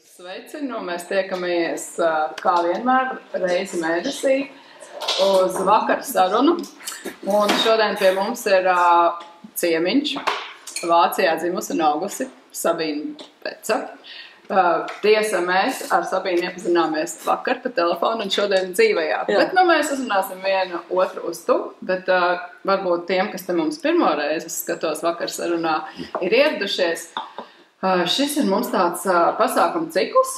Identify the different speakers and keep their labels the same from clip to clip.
Speaker 1: Sveicinu, mēs tiekamies kā vienmēr reizi mēnesī uz vakara sarunu. Un šodien pie mums ir ciemiņš, Vācijā dzimusi un augusi Sabīna Peca. Tiesa mēs ar Sabīnu iepazināmies vakar pa telefonu un šodien dzīvajā. Bet mēs uzrunāsim vienu otru uz tu, bet varbūt tiem, kas te mums pirmo reizi skatos vakar sarunā, ir ieradušies. Šis ir mums tāds pasākuma cikls,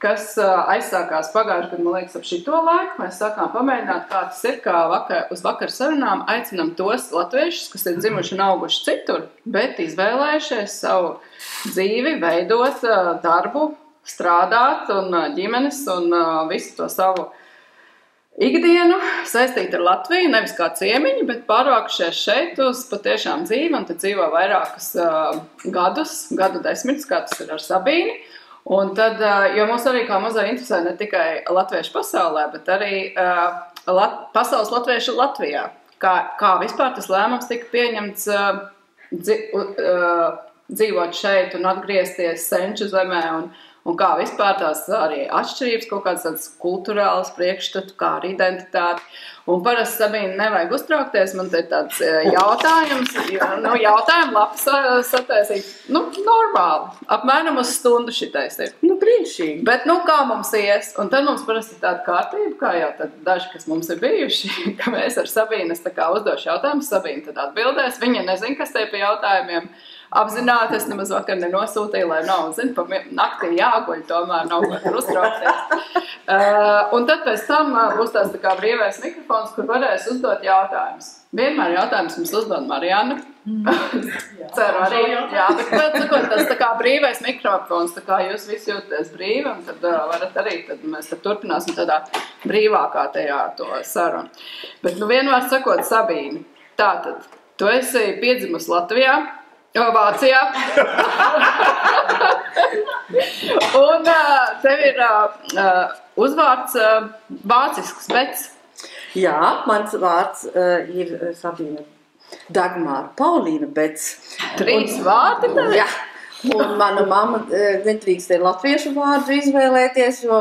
Speaker 1: kas aizsākās pagājuši, kad, man liekas, ap šito laiku. Mēs sākām pamēģināt, kā tas ir, kā uz vakar sarunām aicinam tos latviešus, kas ir dzimuši un auguši citur, bet izvēlējušies savu dzīvi, veidot darbu, strādāt un ģimenes un visu to savu ikdienu saistīta ar Latviju, nevis kā ciemiņi, bet pārvākušies šeit uz patiešām dzīvi, un tad dzīvo vairākus gadu desmitus, kā tas ir ar Sabīni. Un tad, jo mums arī kā mazai interesē ne tikai latviešu pasaulē, bet arī pasaules latviešu Latvijā. Kā vispār tas lēmums tika pieņemts dzīvot šeit un atgriezties senču zemē, un kā vispār tās arī atšķirības, kaut kādas tādas kulturālas priekšstatu, kā arī identitāti. Un parasti Sabīna nevajag uztraukties, man te ir tāds jautājums, jautājumu lapas sataisīt, normāli, apmēram uz stundu šitais ir.
Speaker 2: Brīnišķīgi.
Speaker 1: Bet, kā mums ies, un tad mums parasti ir tāda kārtība, kā jau tad daži, kas mums ir bijuši, ka mēs ar Sabīnas tā kā uzdošu jautājumus, Sabīna tad atbildēs, viņa nezin, kas te pie jautājumiem. Apzināti, es nemaz vakar nenosūtīju, lai nav, pa naktī jāguļ, tomēr nav vakar uztraukties. Un tad pēc tam būs tās tā kā brīvais mikrofons, kur varēs uzdot jautājumus. Vienmēr jautājums mums uzdod Marianna. Ceru arī, bet sakot, tas tā kā brīvais mikrofons, tā kā jūs visi jūtaties brīvi, un tad varat arī, tad mēs tad turpināsim tādā brīvākā tajā to sarunu. Bet, vienmēr sakot, Sabīna, tātad, tu esi piedzimusi Latvijā, Vācijā. Un tev ir uzvārds vācisks, Bets.
Speaker 2: Jā, mans vārds ir Sabīna Dagmāra Paulīna Bets.
Speaker 1: 3 vārdi tev?
Speaker 2: Jā. Un mana mamma nedrīkstēja latviešu vārdu izvēlēties, jo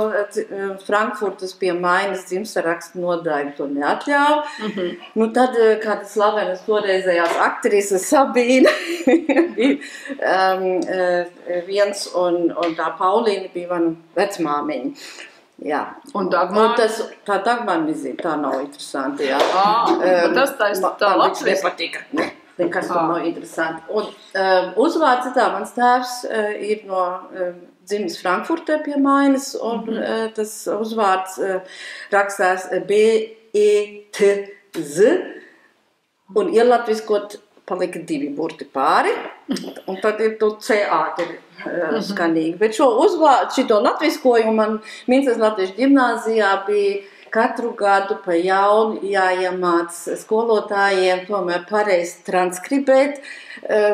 Speaker 2: Frankfurtas pie Mainas dzimstarakstu nodaļa to neatļāva. Tad kāda slavenas toreizējās aktrises Sabīna bija viens, un tā Paulīna bija mana vecmāmiņa. Jā.
Speaker 1: Un Dagmāra?
Speaker 2: Tā Dagmāra nezīm, tā nav interesanti, jā.
Speaker 1: Tā Latvijas
Speaker 2: nepatika. Nekas tam nav interesanti. Un uzvārds tā, mans tēvs ir no dzimis Frankfurtē pie Mainas, un tas uzvārds rakstās B-E-T-Z, un ielatviskot palika 2 burti pāri, un tad ir to C-A skanīgi. Bet šito latviskojumu man Mincas Latviešu ģimnāzijā bija katru gadu pa jaunu jāiemāc skolotājiem tomēr pareizi transkribēt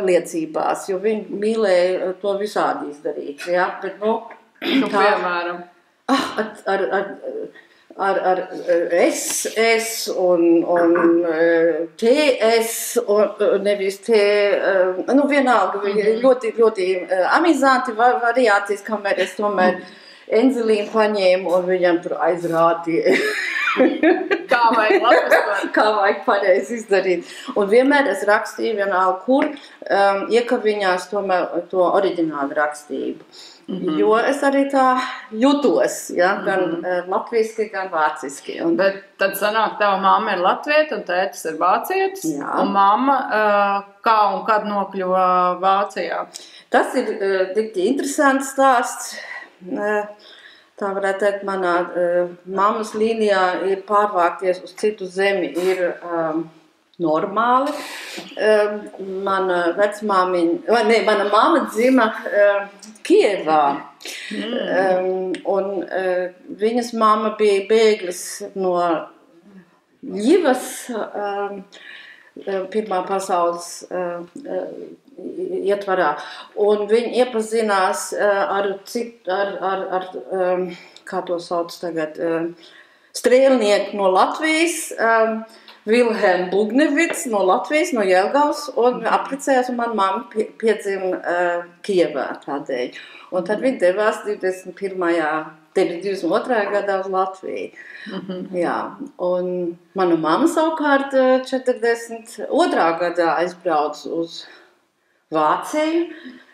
Speaker 2: liecībās, jo viņi mīlēja to visādi izdarīt. Ja? Bet,
Speaker 1: piemēram.
Speaker 2: Ar SS un TS un nevis T, vienalga, ļoti, ļoti amizanti variācijas, kamēr es tomēr Enzelīnu paņēmu un viņam tur aizrādīja.
Speaker 1: Kā vajag latviskot?
Speaker 2: Kā vajag pareizi izdarīt. Un vienmēr es rakstīju vienalga, kur iekaviņās tomēr to oriģinālu rakstību. Jo es arī tā jutos, gan latviski, gan vāciski.
Speaker 1: Bet tad sanāk, tava mamma ir latvieta un tētis ir vācietis. Un mamma kā un kad nokļuva Vācijā?
Speaker 2: Tas ir tik interesants stāsts. Tā varētu teikt, manā mammas līnijā ir pārvākties uz citu zemi ir normāli. Mana mamma dzima Kievā. Un viņas mamma bija bēglis no Ļivas, Pirmā pasaules ietvarā. Un viņi iepazinās ar kā to sauc tagad, strēlnieku no Latvijas, Vilhelm Bugnevits no Latvijas, no Jelgavas, un apprecējās, un man mamma piedzima Kievā tādēļ. Un tad viņi devās 22. gadā uz Latviju. Jā, un mana mamma savukārt 42. gadā aizbrauc uz Vāciju,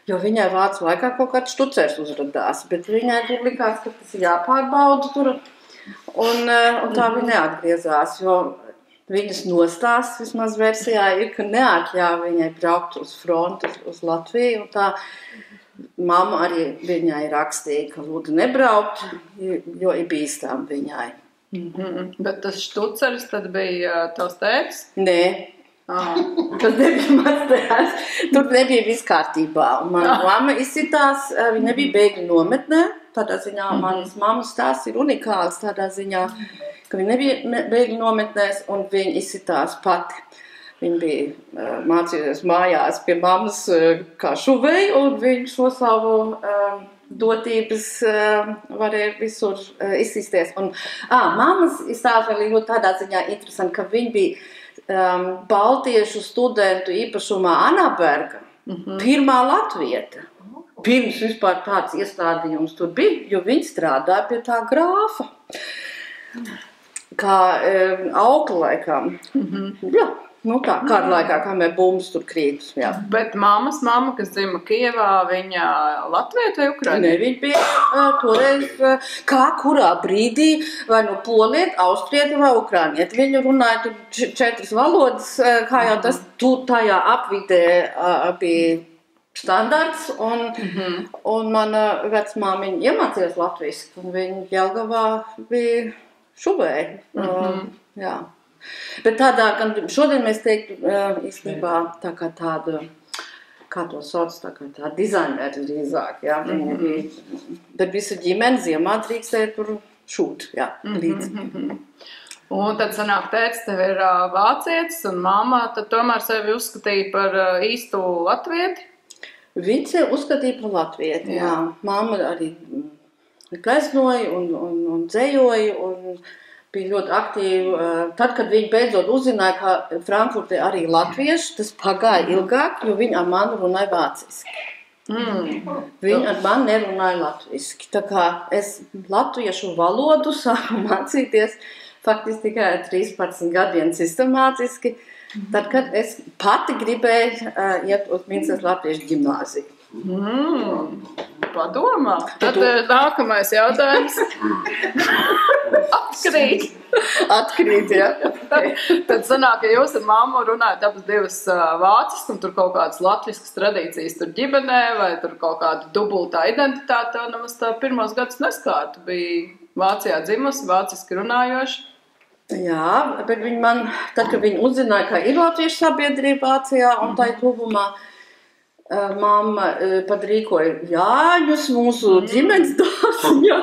Speaker 2: jo viņai Vācu laikā kaut kāds štucers uzradās, bet viņai tur likās, ka tas jāpārbauda tur, un tā viņa neatgriezās, jo viņas nostāsts vismaz versijā ir, ka neatļāva viņai braukt uz fronti, uz Latviju, un tā mamma arī viņai rakstīja, ka lūdzu nebraukt, jo ir bīstām viņai.
Speaker 1: Bet tas štuceris tad bija tavs tēvs?
Speaker 2: Nē. Tas nebija mans tēvs. Tur nebija viss kārtībā. Un mana mamma izsitās, viņa nebija bēgļu nometnē. Tādā ziņā manas mammas stāsts ir unikāls tādā ziņā, ka viņa nebija bēgļu nometnēs un viņa izsitās pati. Viņa bija mācījusies mājās pie mammas kā šuvēja, un viņa šo savu dotības varēja visur izsīsties. Un, mammas stāsts vēl ļoti tādā ziņā interesanti, ka viņa bija baltiešu studentu īpašumā Anaberga, pirmā latvieta. Pirms vispār tāds iestādījums tur bija, jo viņi strādāja pie tā grāfa. Kā aukla laikam. Jā. Nu tā, kādu laikā, kamēr bumbas tur krītus, jā.
Speaker 1: Bet mamma, kas dzima Kievā, viņa latvieta vai ukrainieta?
Speaker 2: Ne, viņa bija toreiz, kā kurā brīdī, vai nu polieta, austrieta vai ukrainieta. Viņa runāja tur 4 valodas, kā jau tas tur tajā apvidē bija standarts, un mana vecmāmiņa iemācījās latviski, un viņa Jelgavā bija šuvēja. Jā. Bet tādā, šodien mēs teiktu īstenībā tā kā tādu, kā to sauc, tā kā tā dizaineri drīzāk, jā, viņa bija, bet visa ģimene ziemā drīkstēja tur šūt, jā, līdz.
Speaker 1: Un tad sanāk tētis, tev ir vācietis un mamma, tad tomēr sevi uzskatīja par īstu latvieti?
Speaker 2: Viņi sevi uzskatīja par latvieti, jā. Mamma arī gleznoja un dzejoja un bija ļoti aktīvi. Tad, kad viņi beidzot uzzināja, ka Frankfurtē arī latvieši, tas pagāja ilgāk, jo viņi ar mani runāja vāciski. Viņi ar mani nerunāja latviski. Tā kā es latviešu valodu sāku mācīties faktiski tikai 13 gadiem sistemātiski, tad, kad es pati gribēju iet uz Mincas latviešu ģimnāziju.
Speaker 1: Padomā. Tad nākamais jautājums. Atkrīt, jā. Tad sanāk, ja jūs ar mammu runājat abas divas vāciskas, un tur kaut kādas latviskas tradīcijas tur ģimenē, vai tur kaut kāda dubultā identitāte, nemaz tā pirmos gadus neskāra. Tu biji Vācijā dzimusi, vāciski runājoši.
Speaker 2: Jā, bet viņi man, tad, kad viņi uzzināja, ka ir latviešu sabiedrība Vācijā un tā ir tuvumā, mamma pat rīkoja Jāņus mūsu ģimenes dārziņā.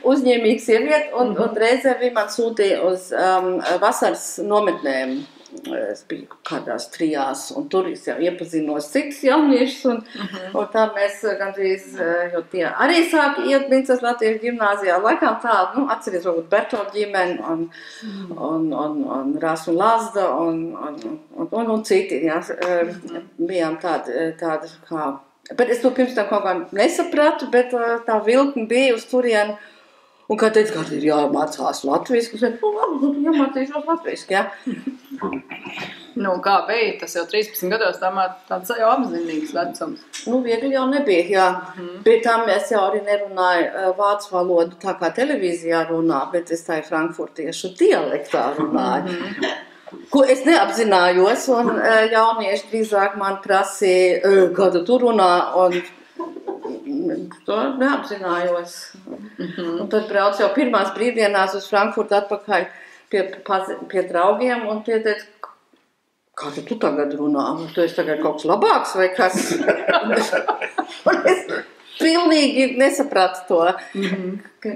Speaker 2: Uzņēmīga sieviete, un reizē viņa man sūtīja uz vasaras nometnēm. Es biju kādās 3, un tur es jau iepazinos citus jauniešus, un tā mēs gandrīz, jo tie arī sāka iet Mincas latviešu ģimnāzijā, laikam tādu, atceries, varbūt Bertoļu ģimeni, un Rāsu un Lazda, un citi, jā, bijām tādi kā, bet es to pirms tam kaut kā nesapratu, bet tā vilkme bija uz turienu, un kā teica, ka ir jāmācās latviski, un es teicu, jāmācīšos latviski, jā.
Speaker 1: Nu, kā bija? Tas jau 13 gados tāds jau apzinīgs vecums.
Speaker 2: Nu, viegli jau nebija, jā. Pie tam es jau arī nerunāju vācu valodu tā kā televīzijā runā, bet es tā frankfurtiešu dialektā runāju. Ko es neapzinājos, un jaunieši drīzāk man prasīja, kādu tu runā, un to neapzinājos. Un tad brauc jau pirmās brīvdienās uz Frankfurtu atpakaļ pie draugiem, un tie teica, kā tu tagad runā? Tu esi tagad kaut kas labāks vai kas? Un es pilnīgi nesapratu to,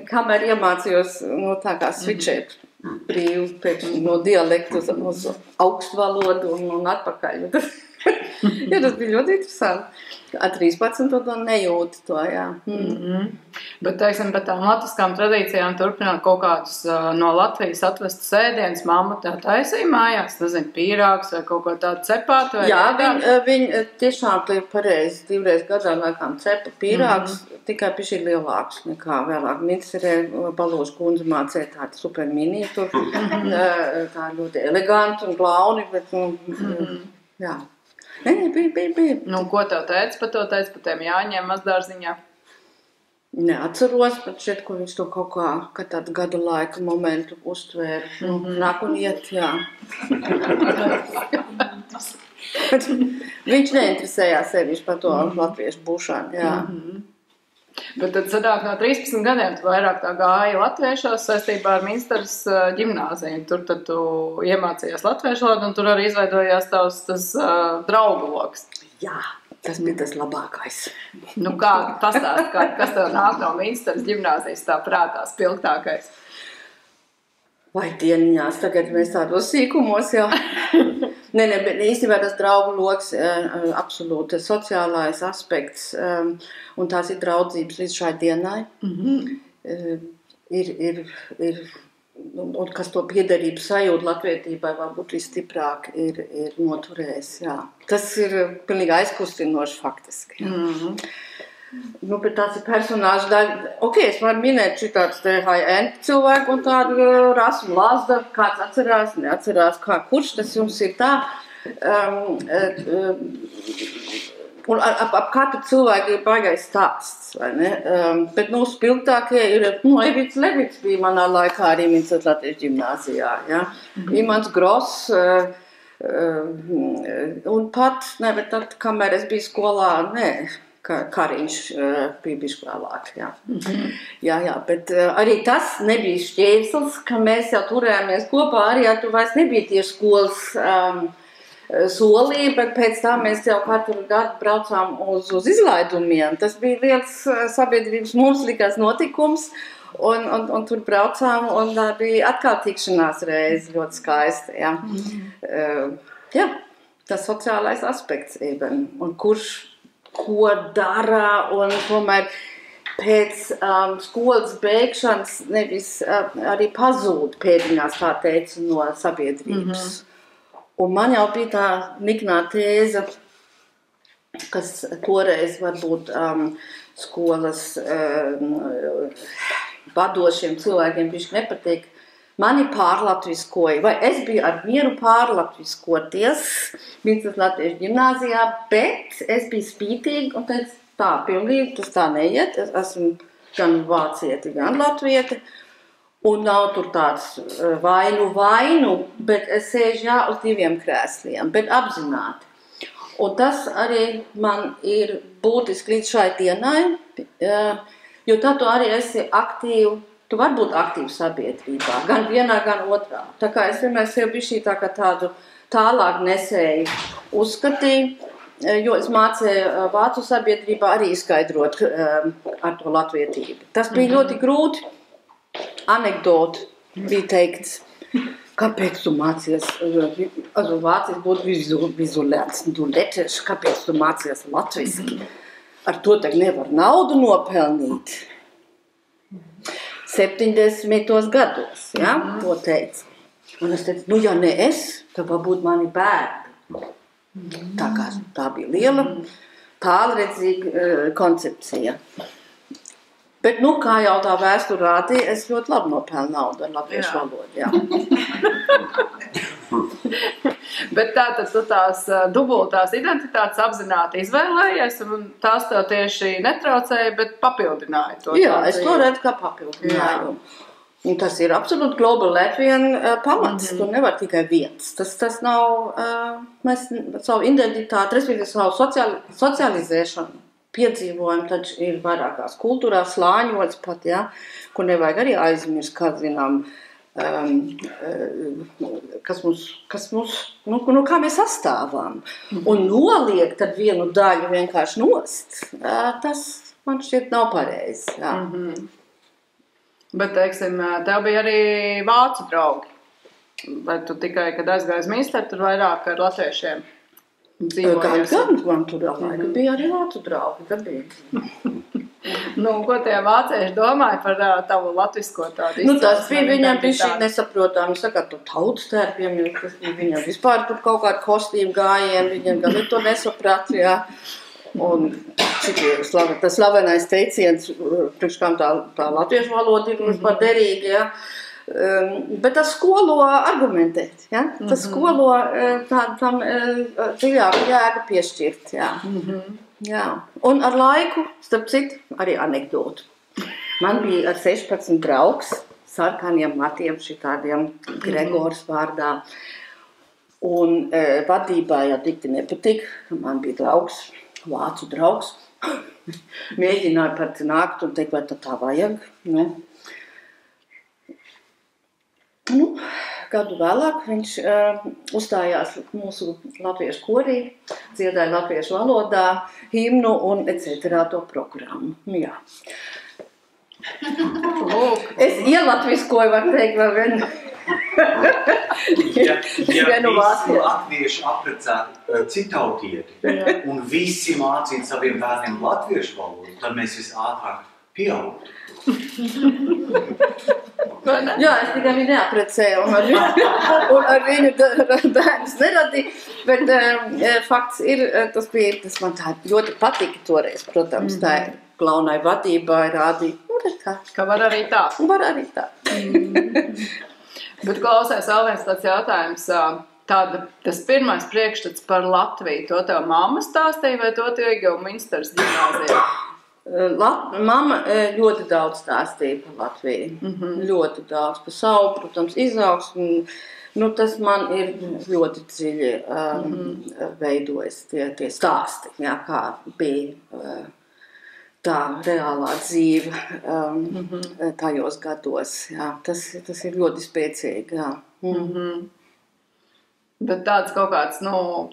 Speaker 2: kamēr iemācījos tā kā switchēt brīvi no dialektu uz augstu valodu un atpakaļ. Jā, tas bija ļoti interesanti. Ar 13 to nejūtu to, jā.
Speaker 1: Bet, teiksim, par tām latviskām tradīcijām turpināt kaut kādus no Latvijas atvestas ēdienas, mamma tā taisīja mājās, nezinu, pīrāgs vai kaut ko tādu cepāt? Vai
Speaker 2: Jā, viņi tiešām tie pareizi 2 reizes gadā laikam cepa pīrāgs, tikai pišķi lielāks nekā vēlāk. Mincerē Balūža kundze mācīja tādu super mini, tur tā ļoti eleganti un glauni, bet, jā. Nē, bija.
Speaker 1: Nu, ko tev teica par to? Teica par tiem Jāņiem mazdārziņā?
Speaker 2: Neatceros, bet šeit, ko viņš to kaut kā tādu gada laika momentu uztvēra. Nāk un iet, jā. Bet viņš neinteresējās sevišķi par to latviešu būšanu, jā.
Speaker 1: Bet tad sanāk no 13 gadiem tu vairāk tā gāji latviešos saistībā ar Minsteras ģimnāziju. Tur tad tu iemācījās latviešu valodu un tur arī izveidojās tas draugu loks.
Speaker 2: Jā, tas bija tas labākais.
Speaker 1: Nu kā, pastāst, kas tev nāk no Minsteras ģimnāzijas tā prātā spilgtākais?
Speaker 2: Vai dieniņās, tagad mēs tādos sīkumos jau. Nē, bet īstenībā tas draugu loks absolūti sociālais aspekts, un tās ir draudzības līdz šai dienai. Un kas to piederības sajūtu latvietībai varbūt visstiprāk ir noturējis, jā. Tas ir pilnīgi aizkustinoši faktiski. Nu, bet tāds ir personāžu daļa. Ok, es varu minēt šitāds high-end cilvēku un tādu rasu Lazda. Kāds atcerās, neatcerās, kurš tas jums ir tā. Un ap katru cilvēku ir baigais stāsts, vai ne? Bet, spilgtākie ir, Evits Levits bija manā laikā arī Minsteras latviešu ģimnāzijā, ja? Imants Gross, un pat, bet tad, kamēr es biju skolā, Kariņš bija bišķi vēlāk, jā. Jā, bet arī tas nebija šķērslis, ka mēs jau turējāmies kopā, arī ja tu vairs nebija tieši skolas solī, bet pēc tam mēs jau katru gadu braucām uz izlaidumiem. Tas bija liels sabiedrības mums likās notikums, un tur braucām, un tā bija atkal tikšanās reize ļoti skaisti, jā. Jā, tas sociālais aspekts eben, un kurš ko dara, un tomēr pēc skolas beigšanas nevis arī pazūd pēdiņās, tā teica, no sabiedrības. Un man jau bija tā niknā tēze, kas toreiz varbūt skolas vadošiem cilvēkiem bišķi nepatīk. Mani pārlatviskoja, vai es biju ar mieru pārlatviskoties Minsteras latviešu ģimnāzijā, bet es biju spītīga un teicu, tā, pilnīgi, tas tā neiet, es esmu gan vācieti, gan latvieti, un nav tur tāds vainu, bet es sēžu uz 2 krēsliem, bet apzināti. Un tas arī man ir būtiski līdz šai dienai, jo tā tu arī esi aktīvi. Tu vari būt aktīvs sabiedrībā, gan vienā, gan otrā. Tā kā es vienmēr sev bišķī tā kā tādu tālāk nesēju uzskatīju, jo es mācēju vācu sabiedrībā arī izskaidrot ar to latvietību. Tas bija ļoti grūti. Anekdoti bija teikts, kāpēc tu mācies, vācis būtu vizulēts, tu letieši, kāpēc tu mācies latviski. Ar to tagad nevar naudu nopelnīt. 70. gados, ja, to teica. Un es teicu, ja ne es, tad varbūt mani bērni. Tā kā tā bija liela, tālredzīga koncepcija. Bet, kā jau tā vēsture rādīja, es ļoti labi nopelnu naudu ar latviešu valodu, jā.
Speaker 1: Bet tātad tu tās dubultās identitātes apzināti izvēlējies, un tās tev tieši netraucēja, bet papildināja to.
Speaker 2: Jā, es to redzu kā papildinājumu. Un tas ir absolūti global Latvian pamats, tur nevar tikai viens. Tas nav, mēs savu identitāti, respektīvi savu socializēšanu piedzīvojam, taču ir vairākās kultūrās, slāņots pat, ja, kur nevajag arī aizmirst, kā zinām, kā mēs sastāvām. Un noliek tad vienu daļu vienkārši nost, tas man šķiet nav pareizi. Jā.
Speaker 1: Bet, teiksim, tev bija arī vācu draugi. Vai tu tikai, kad aizgāji uz Minsteru, tur vairāk ar latviešiem?
Speaker 2: Gan tur laika bija arī vācu draugi, dabīgi.
Speaker 1: Ko tie vācieši domāja par tavu latvisko tādu izcelsmi?
Speaker 2: Tas bija viņam bišķi nesaprotami, sakāt, tu tautstērpiem, viņam vispār tur kaut kādu kostīmu gājienu, viņam gan to nesaprat, jā. Un tas slavenais teiciens, priekš kām tā latviešu valoda ir vispār derīga, jā. Bet tas skolo argumentēt, ja? Tas skolo tam dziļāku jēgu piešķirt, jā. Jā. Un ar laiku, starp citu, arī anekdotu. Man bija ar 16 draugs, sarkaniem matiem, šitādiem Gregors vārdā. Un vadībā jau tikti nepatika, man bija draugs, vācu draugs. Mēģināju par nākt un teikt, vai tā vajag, Gadu vēlāk viņš uzstājās mūsu latviešu korī, dziedāja latviešu valodā, himnu un etc. to programmu. Jā. Es ielatviskoju, var teikt, vēl vienu.
Speaker 3: Ja visi latvieši apprecētu citautieti un visi mācītu saviem bērniem latviešu valodu, tad mēs visātrāk pieaugtu.
Speaker 2: Jā, es tikai viņu neaprecēju un ar viņu bērnus neradīju, bet fakts ir, tas man tā ļoti patika toreiz, protams, tā ir klaunai vadībā rādīja,
Speaker 1: ka var arī tā.
Speaker 2: Var arī tā.
Speaker 1: Bet klausies, vēl viens tāds jautājums, tas pirmais priekšstats par Latviju, to tev mamma stāstīja vai to tev jau Minsteras ģimnāzijā?
Speaker 2: Mama ļoti daudz stāstīja par Latviju, ļoti daudz par savu, protams, izaugsmu. Tas man ir ļoti dziļi veidojis tie stāsti, jā, kā bija tā reālā dzīve tajos gados. Jā. Tas ir ļoti spēcīgi. Jā.
Speaker 1: Bet tāds kaut kāds,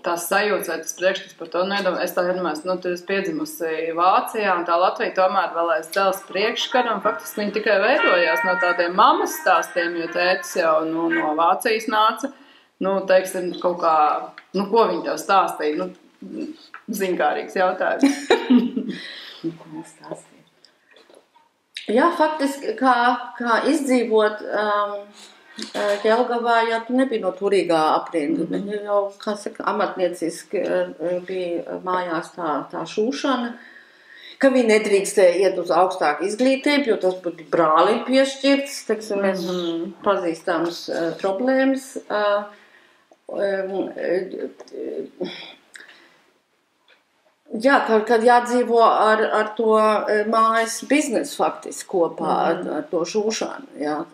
Speaker 1: tās sajūtas vai tas priekšstats par to nedomāju. Es tā domāju, tu esi piedzimusi Vācijā un tā Latvija tomēr vēl aiz dzelzs priekškara un faktiski viņi tikai veidojās no tādiem mammas stāstiem, jo tētis jau no Vācijas nāca. Teiksim, kaut kā, ko viņi tev stāstīja? Zinkārīgs jautājums.
Speaker 2: Ko mēs stāstīja? Jā, faktiski, kā izdzīvot Jelgavā, ja tu nebija no turīgā aprinda. Viņa jau, kā saka, amatnieciski bija mājās tā šūšana, ka viņi nedrīkstēja iet uz augstāku izglītību, jo tas būtu brālim piešķirts, teiksim, mēs pazīstams problēmas. Jā, kad jādzīvo ar to mājas biznesu faktiski kopā, ar to šūšanu, jā.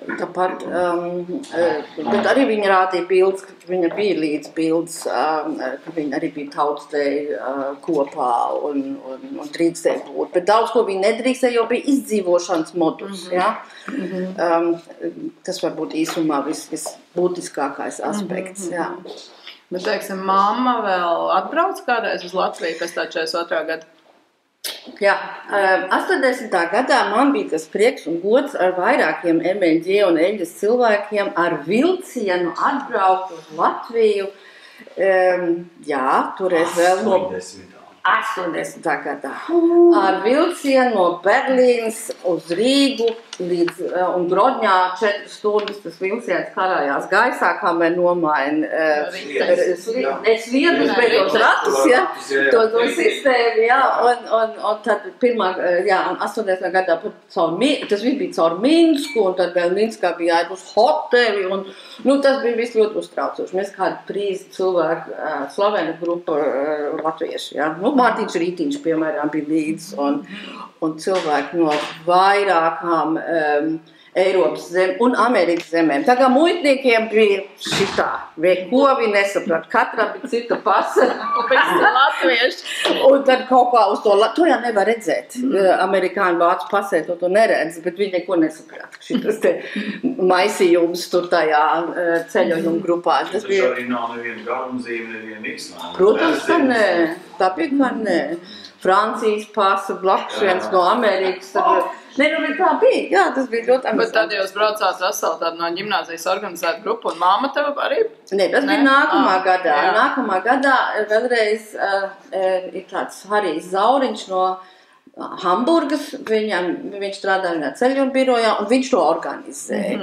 Speaker 2: Tāpat, bet arī viņa rādīja bildes, ka viņa bija līdz bildes, ka viņa arī bija tautstēja kopā un drīkstēja būt. Bet daudz, ko viņa nedrīkstēja, jo bija izdzīvošanas modus, ja? Tas varbūt īsumā visbūtiskākais aspekts, jā.
Speaker 1: Bet, teiksim, mamma vēl atbrauc kādreiz uz Latviju, kas tā 42. gada?
Speaker 2: Jā, 80. gadā man bija tas prieks un gods ar vairākiem MLG un Eļģes cilvēkiem ar vilcienu atbraukt uz Latviju. Jā, toreiz vēl no 80. gadā. Ar vilcienu no Berlīnas uz Rīgu un Grodņā 4 stundas tas vilciens karājās gaisā, kamēr nomaina sviedrus, bet tos ratus, ja, to sistēmu, jā, un tad 80. gadā tas viss bija caur Minsku, un tad vēl Minskā bija jāiet uz hoteli, un tas bija viss ļoti uztraucoši. Mēs kādi 3 cilvēku slavena grupa latvieši, jā. Mārtiņš Rītiņš, piemēram, bija līdz, un cilvēki no vairākām Eiropas un Amerikas zemēm. Tā kā muitniekiem bija šitā, vai ko viņi nesaprat, katra bija cita pasa. Un tad kaut kā uz to jau nevar redzēt. Amerikāņu vācu pasē to neredz, bet viņi neko nesaprat. Šitas te maisījums tur tajā ceļojuma grupā.
Speaker 3: Tas bija arī nav neviena garumzīme, neviena iksnā.
Speaker 2: Protams, ka nē. Tāpēc, ka nē. Francijas pasa, blakus viens no Amerikas, tad Nē, nu, bet tā bija. Jā, tas bija ļoti
Speaker 1: Bet
Speaker 2: amizanti.
Speaker 1: tad jūs braucāt veseli tādu no ģimnāzijas organizētu grupu, un māma tev arī?
Speaker 2: Nē, tas bija nākamā gadā.
Speaker 1: jā.
Speaker 2: Nākamā gadā vēlreiz ir tāds Harijs Zauriņš no Hamburgas. Viņš strādā vienā ceļojuma birojā, un viņš to organizēja.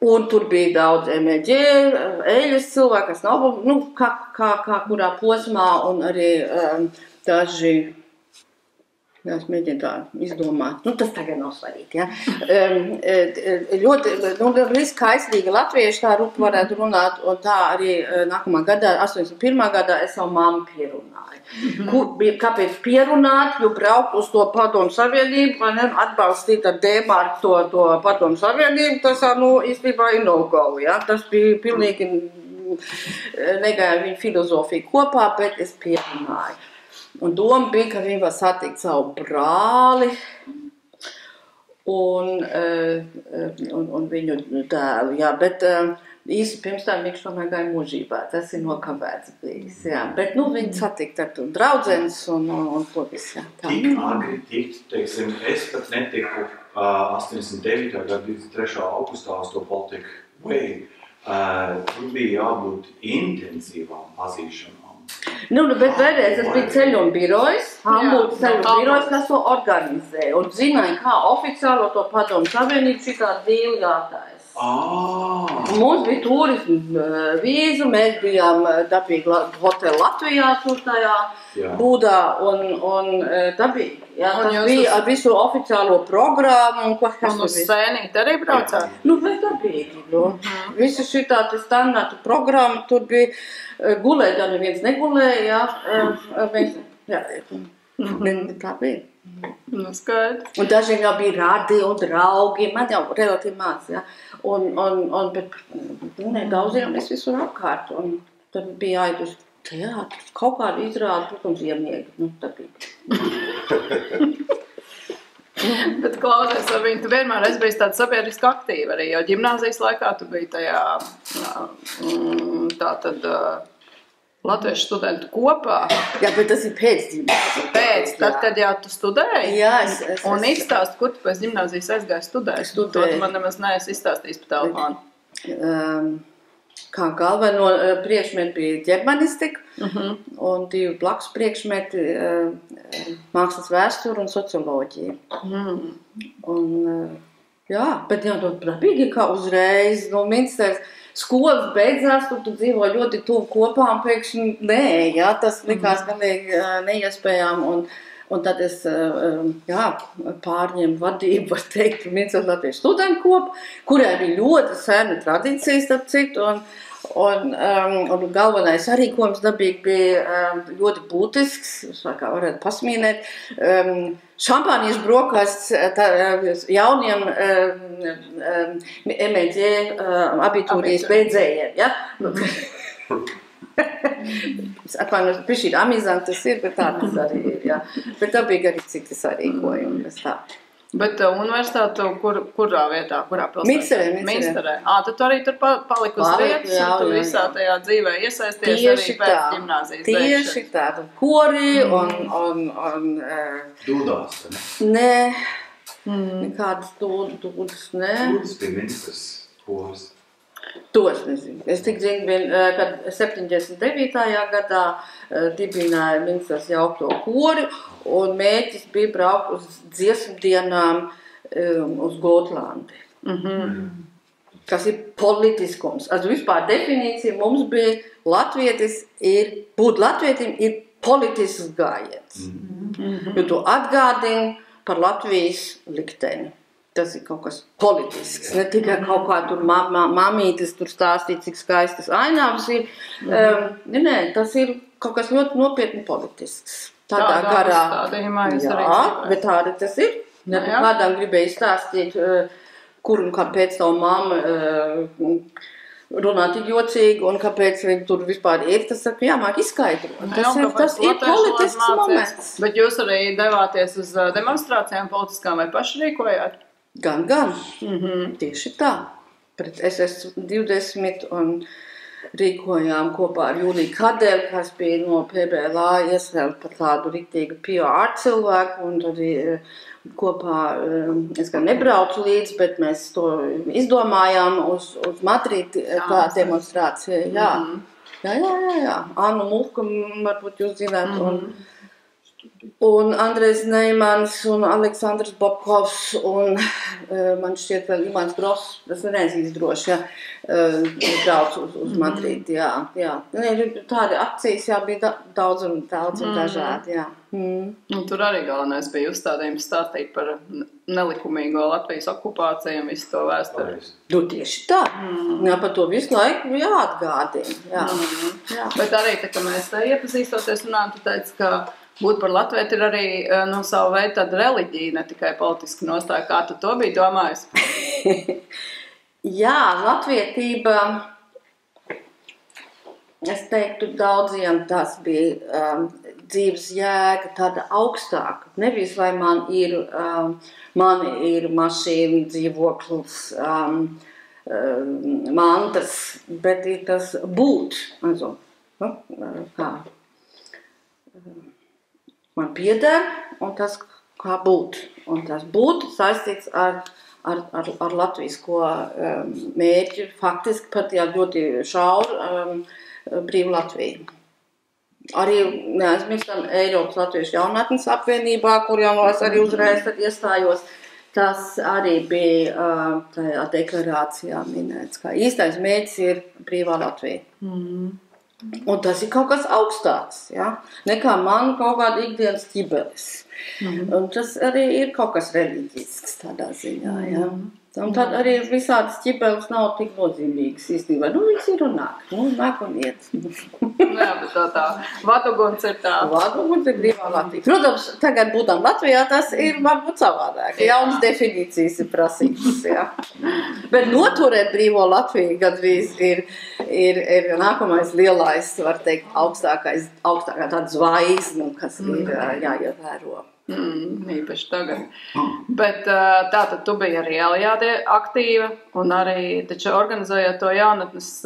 Speaker 2: Un tur bija daudz MG, eļas cilvēki, kas nav, nu, kā kurā posmā, un arī daži, jā, es mēģinu tā izdomāt, nu, tas tagad nav svarīgi, ja. Ļoti, nu, viss kaislīgi latvieši tā rupa varētu runāt, un tā arī nākamā gadā, 81. gadā, es savu mammu pierunāju. Kāpēc pierunāt, jo braukt uz to Padomu Savienību, vai ne, atbalstīt ar D-marku to Padomu Savienību, tas, nu, īstenībā ir no-go, ja. Tas bija pilnīgi negāja viņa filozofija kopā, bet es pierunāju. Un doma bija, ka viņi var satikt savu brāli un viņu dēlu, jā, bet īsi pirms tam viņš tomēr gāja mūžībā, tas ir nokavēts bijis, jā, bet, nu, viņi satikt ar draudzenes un to visu, jā.
Speaker 3: Tik agri tikt, teiksim, es pat netiku 89. gada 23. augustā uz to Baltic Way, tur bija jābūt intensīvām pazīšanām.
Speaker 2: Nu, bet vēlreiz, tas bija ceļojuma birojs, Hamburgas ceļojuma birojs, kas to organizēja, un zināja, kā oficiālo to Padomu Savienību šitā dīli jātājas. Mums bija turismu vīza, mēs bijām dabīgi hoteli Latvijā tur tajā būdā, un dabīgi, jā, tas bija ar visu oficiālo programmu, un ko kas
Speaker 1: un uz sēnīt arī braucāt?
Speaker 2: Nu, bet dabīgi, nu. Visu šitā standarta programma, tur bija gulēt, ja neviens negulēja, jā, tā bija.
Speaker 1: Nu, skaidrs.
Speaker 2: Un dažiem jau bija radi un draugi, man jau relatīvi maz, jā. Bet daudziem mēs visur apkārt, un tad bija jāiet uz teātru, kaut kādu izrādi, protams, iemniegi, nu, tā bija.
Speaker 1: Bet klausies, Sabīne, tu vienmēr esi bijis tāda sabiedriski aktīva arī, jo ģimnāzijas laikā tu biji tajā, tātad, latviešu studentu kopā.
Speaker 2: Jā, bet tas ir pēc ģimnāzijas.
Speaker 1: Tad, kad jau tu studēji?
Speaker 2: Jā,
Speaker 1: un izstāst, kur tu pēc ģimnāzijas aizgāji studēt? To tu man nemaz neesi izstāstījis pa telefonu.
Speaker 2: Kā galveno priekšmeti bija ģermanistika, un divi blakus priekšmeti mākslas vēsture un socioloģija. Jā, bet jā, dabīgi kā uzreiz, no Minsters skolas beidzās, tu dzīvo ļoti tuvu kopā, un pēkšņi nē, jā, tas likās galīgi neiespējām, un tad es, jā, pārņēmu vadību, var teikt, Minsters Latviešu studentu kopu, kurai bija ļoti sena tradīcija, starp citu, un galvenais sarīkojums dabīgi bija ļoti būtisks, kā varētu pasmīnēt, šampānijas brokasts jauniem MG abitūrijas beidzējiem, ja? Atvainojos, pišķīt amizanti tas ir, bet tā tas arī ir, jā. Bet dabīgi arī citi sarīkojumi, tas tā.
Speaker 1: Bet universitāte kurā vietā, kurā pilsētā? Minsterē. Tad tu arī tur paliki uz vietas, un tu visā tajā dzīvē iesaisties arī pēc ģimnāzijas beigšanas.
Speaker 2: Tieši tā, kori un
Speaker 3: Dūdās,
Speaker 2: ne? Nekādas dūdas, ne?
Speaker 3: Dūdas pie Minsters koris.
Speaker 2: To es nezinu. Es tik zinu, kad 79. gadā dibināja Minsters jaukto kori, un mērķis bija braukt uz dziesmu dienām uz Gotlandi. Kas ir politiskums. Vispār definīcija mums bija būt latvietim ir politisks gājiens. Jo tu atgādini par Latvijas likteni. Tas ir kaut kas politisks, ne tikai kaut kā tur mamītes tur stāstīt, cik skaistas ainavas ir. Nē, tas ir kaut kas ļoti nopietni politisks. Tādā garā. Jā, bet tāda tas ir. Kādām gribēju stāstīt, kur un kāpēc tavu mamma runā tik jocīgi, un kāpēc viņi tur vispār ir, tas jāmāk izskaidrot. Tas ir politisks moments.
Speaker 1: Bet jūs arī devāties uz demonstrācijām politiskām vai paši rīkojāt?
Speaker 2: Gan. Tieši tā. Pret SS20 un rīkojām kopā ar Juliju Kadeli, kas bija no PBLA iesaistīta par tādu riktīgu PR cilvēku, un arī kopā, es gan nebraucu līdzi, bet mēs to izdomājām uz Madridi, tā demonstrācija, jā. Jā. Annu Mulku, varbūt jūs zināt, un Andrejs Neimans, un Aleksandrs Bobkovs, un man šķiet vēl Imants Gross, tas nereiz droši, brauc uz Madridi, jā. Tādi akcijas, jā, bija daudz un dažādi, jā.
Speaker 1: Un tur arī galvenais bija uzstādījums stāstīt par nelikumīgo Latvijas okupāciju un visu to vēsturi.
Speaker 2: Tieši tā. Jā, par to visu laiku jāatgādina. Jā.
Speaker 1: Bet arī, ka mēs tā iepazīstoties runājam, tu teici, ka būt par latvieti ir arī no savu veidu tāda reliģija, ne tikai politiska nostāja. Kā tu to biji domājis?
Speaker 2: Jā, latvietība, es teiktu, daudziem tas bija dzīves jēga, tāda augstāka. Nevis, vai man ir mašīna, dzīvoklis, mantas, bet ir tas būt. Also, kā man pieder, un tas kā būt. Un tas būt saistīts ar latvisko mērķi, faktiski pat ļoti šauru brīvu Latviju. Arī neaizmirstam Eiropas Latviešu jaunatnes apvienībā, kurām es arī uzreiz iestājos. Tas arī bija tajā deklarācijā minēts, ka īstais mērķis ir brīvā Latvija. Un tas ir kaut kas augstāks, ja? Nekā man kaut kāda ikdienas ķibelis. Un tas arī ir kaut kas reliģisks tādā ziņā, ja? Un tad arī visādas ķibeles nav tik nozīmīgas īstenībā. Viņas ir un nāk un iet.
Speaker 1: Jā, bet tā vaduguns ir tā.
Speaker 2: Vaduguns ir brīvā Latvija. Protams, tagad būtām Latvijā tas ir varbūt savādāk. Jaunas definīcijas ir prasītas, jā. Bet noturēt brīvo Latviju gadrīz ir nākamais lielais, var teikt, augstākā tāda zvaigzne, kas ir jāievēro.
Speaker 1: Īpaši tagad. Bet tātad tu biji arī Elijādē aktīva un arī taču organizējot to jaunatnes